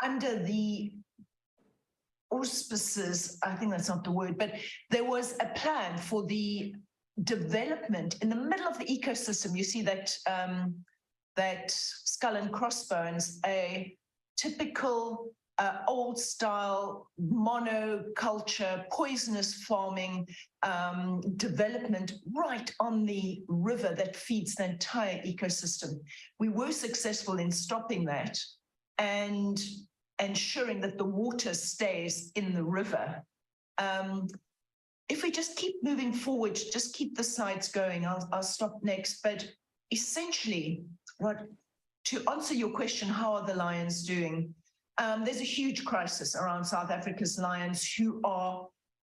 under the auspices, I think that's not the word, but there was a plan for the development in the middle of the ecosystem. You see that that skull and crossbones, a typical old style monoculture, poisonous farming development right on the river that feeds the entire ecosystem. We were successful in stopping that and ensuring that the water stays in the river. If we just keep moving forward, just keep the slides going, I'll stop next. But essentially, to answer your question, how are the lions doing? there's a huge crisis around South Africa's lions, who are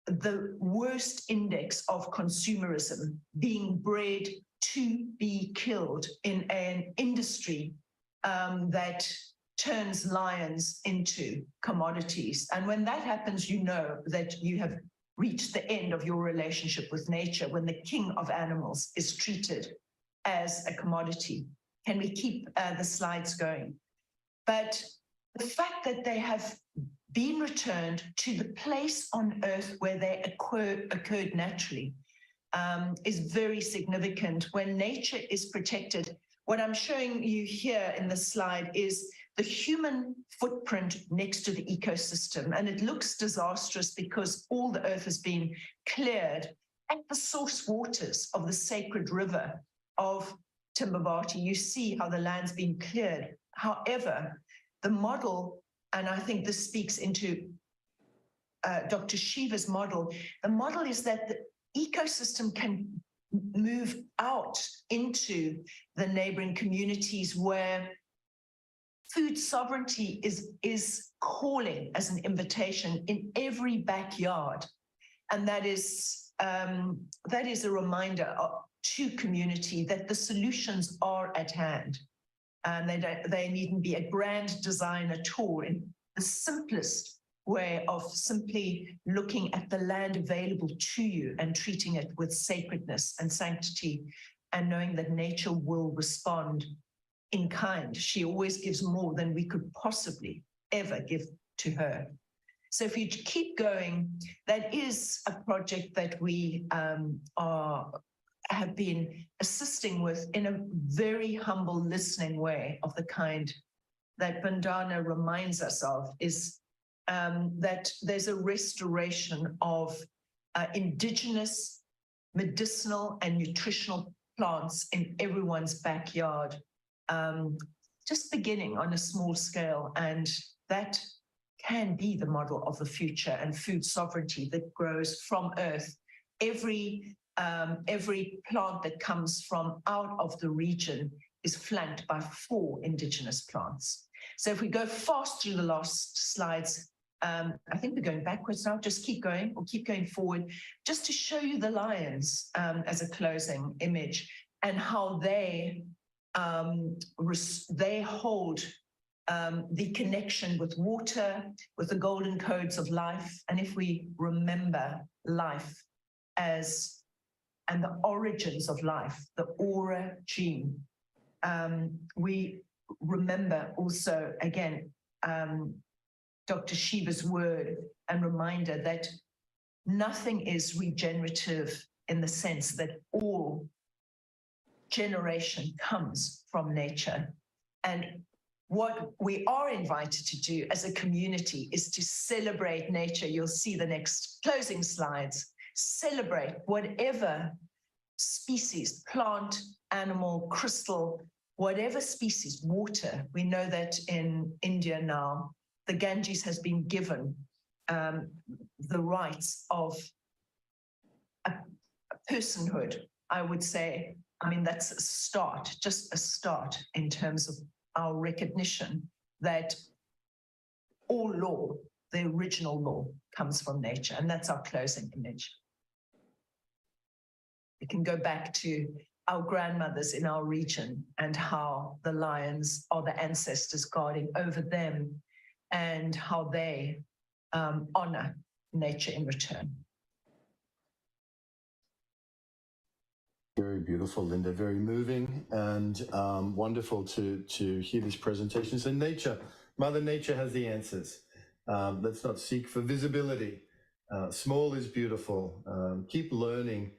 the worst index of consumerism, being bred to be killed in an industry that turns lions into commodities. And when that happens, you know that you have reached the end of your relationship with nature, when the king of animals is treated as a commodity. Can we keep the slides going? But the fact that they have been returned to the place on Earth where they occurred naturally is very significant. When nature is protected, what I'm showing you here in the slide is the human footprint next to the ecosystem. And it looks disastrous because all the Earth has been cleared at the source waters of the sacred river of Timbabati. You see how the land's been cleared. However, the model, and I think this speaks into Dr. Shiva's model, the model is that the ecosystem can move out into the neighboring communities where food sovereignty is calling as an invitation in every backyard. And that is a reminder to community that the solutions are at hand. And they needn't be a grand design at all. In the simplest way of simply looking at the land available to you and treating it with sacredness and sanctity, and knowing that nature will respond in kind. She always gives more than we could possibly ever give to her. So if you keep going, that is a project that we have been assisting with in a very humble listening way, of the kind that Vandana reminds us of, is that there's a restoration of indigenous medicinal and nutritional plants in everyone's backyard, just beginning on a small scale. And that can be the model of the future, and food sovereignty that grows from earth. Every plant that comes from out of the region is flanked by 4 indigenous plants. So if we go fast through the last slides, I think we're going backwards now. Just keep going, or keep going forward, just to show you the lions as a closing image, and how they hold the connection with water, with the golden codes of life. And if we remember life and the origins of life, the aura gene, we remember also, again, Dr. Shiva's word and reminder that nothing is regenerative, in the sense that all generation comes from nature. And what we are invited to do as a community is to celebrate nature. You'll see the next closing slides. Celebrate whatever species, plant, animal, crystal, whatever species, water. We know that in India now, the Ganges has been given the rights of a personhood, I would say. I mean, that's a start, just a start, in terms of our recognition that all law, the original law, comes from nature. And that's our closing image. We can go back to our grandmothers in our region, and how the lions are the ancestors guarding over them, and how they honor nature in return. Very beautiful, Linda, very moving, and wonderful to hear this presentation. So nature, Mother Nature has the answers. Let's not seek for visibility. Small is beautiful. Keep learning,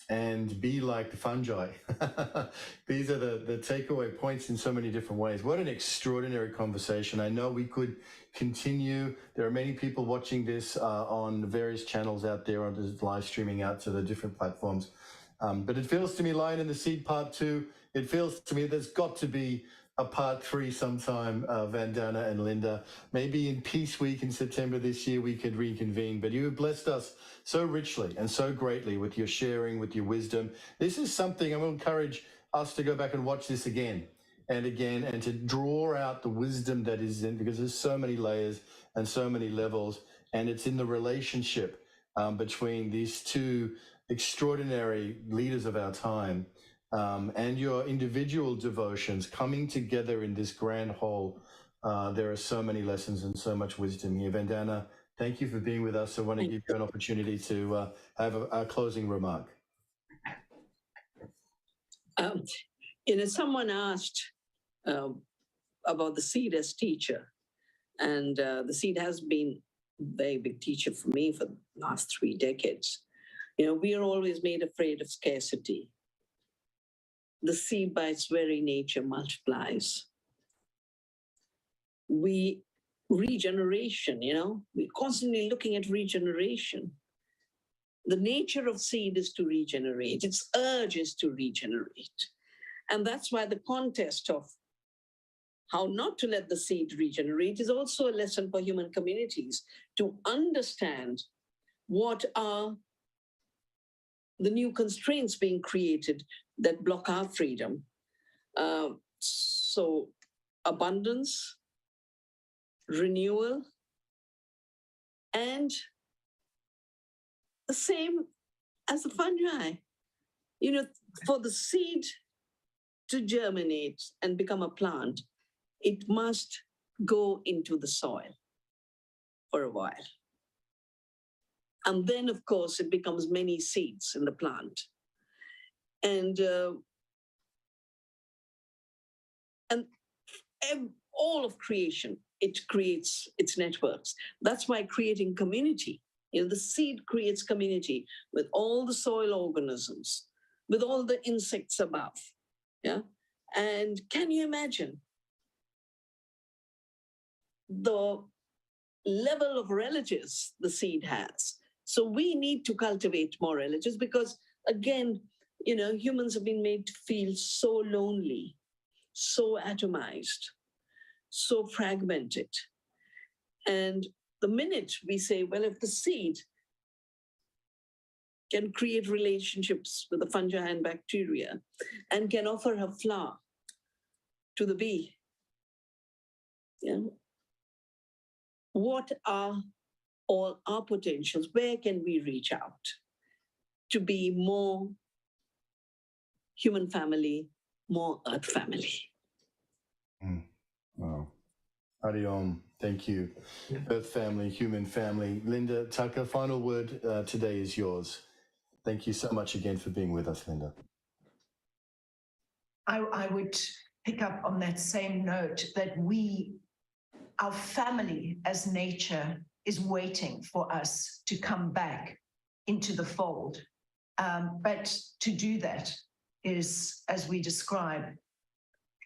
and be like the fungi. These are the takeaway points in so many different ways. What an extraordinary conversation. I know we could continue. There are many people watching this on various channels out there, on this live streaming out to the different platforms. But it feels to me, Lion in the Seed Part 2, it feels to me there's got to be a Part 3 sometime, Vandana and Linda. Maybe in Peace Week in September this year, we could reconvene. But you have blessed us so richly and so greatly with your sharing, with your wisdom. This is something I will encourage us to go back and watch this again and again, and to draw out the wisdom that is in, because there's so many layers and so many levels, and it's in the relationship between these two extraordinary leaders of our time and your individual devotions coming together in this grand whole. There are so many lessons and so much wisdom here. Vandana, thank you for being with us. I want to give you an opportunity to have a closing remark. Someone asked about the seed as teacher, and the seed has been a very big teacher for me for the last 3 decades. We are always made afraid of scarcity. The seed by its very nature multiplies. Regeneration, we're constantly looking at regeneration. The nature of seed is to regenerate. Its urge is to regenerate. And that's why the contest of how not to let the seed regenerate is also a lesson for human communities to understand what are the new constraints being created that block our freedom. So abundance, renewal, and the same as the fungi. For the seed to germinate and become a plant, it must go into the soil for a while. And then, of course, it becomes many seeds in the plant. And all of creation, it creates its networks. That's why creating community, the seed creates community with all the soil organisms, with all the insects above. Yeah. And can you imagine the level of relatives the seed has? So we need to cultivate more relatives because, again, humans have been made to feel so lonely, so atomized, so fragmented. And the minute we say, well, if the seed can create relationships with the fungi and bacteria and can offer her flower to the bee, what are all our potentials? Where can we reach out to be more human family, more earth family? Wow. Hari Om. Thank you. Earth family, human family. Linda Tucker, final word today is yours. Thank you so much again for being with us, Linda. I would pick up on that same note that our family as nature is waiting for us to come back into the fold. But to do that is, as we describe,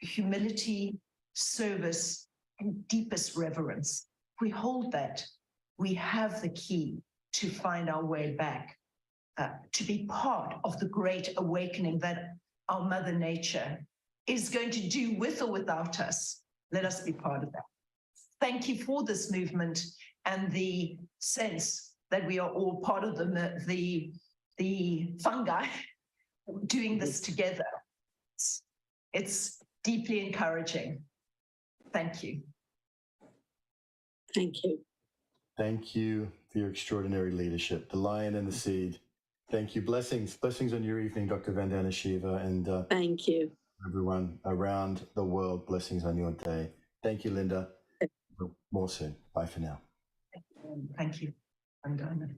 humility, service, and deepest reverence. If we hold that, we have the key to find our way back, to be part of the great awakening that our Mother Nature is going to do with or without us. Let us be part of that. Thank you for this movement and the sense that we are all part of the fungi doing this together. It's deeply encouraging. Thank you. Thank you. Thank you for your extraordinary leadership. The lion and the seed. Thank you. Blessings. Blessings on your evening, Dr. Vandana Shiva, and thank you. Everyone around the world. Blessings on your day. Thank you, Linda. More soon. Bye for now. Thank you, Vandana.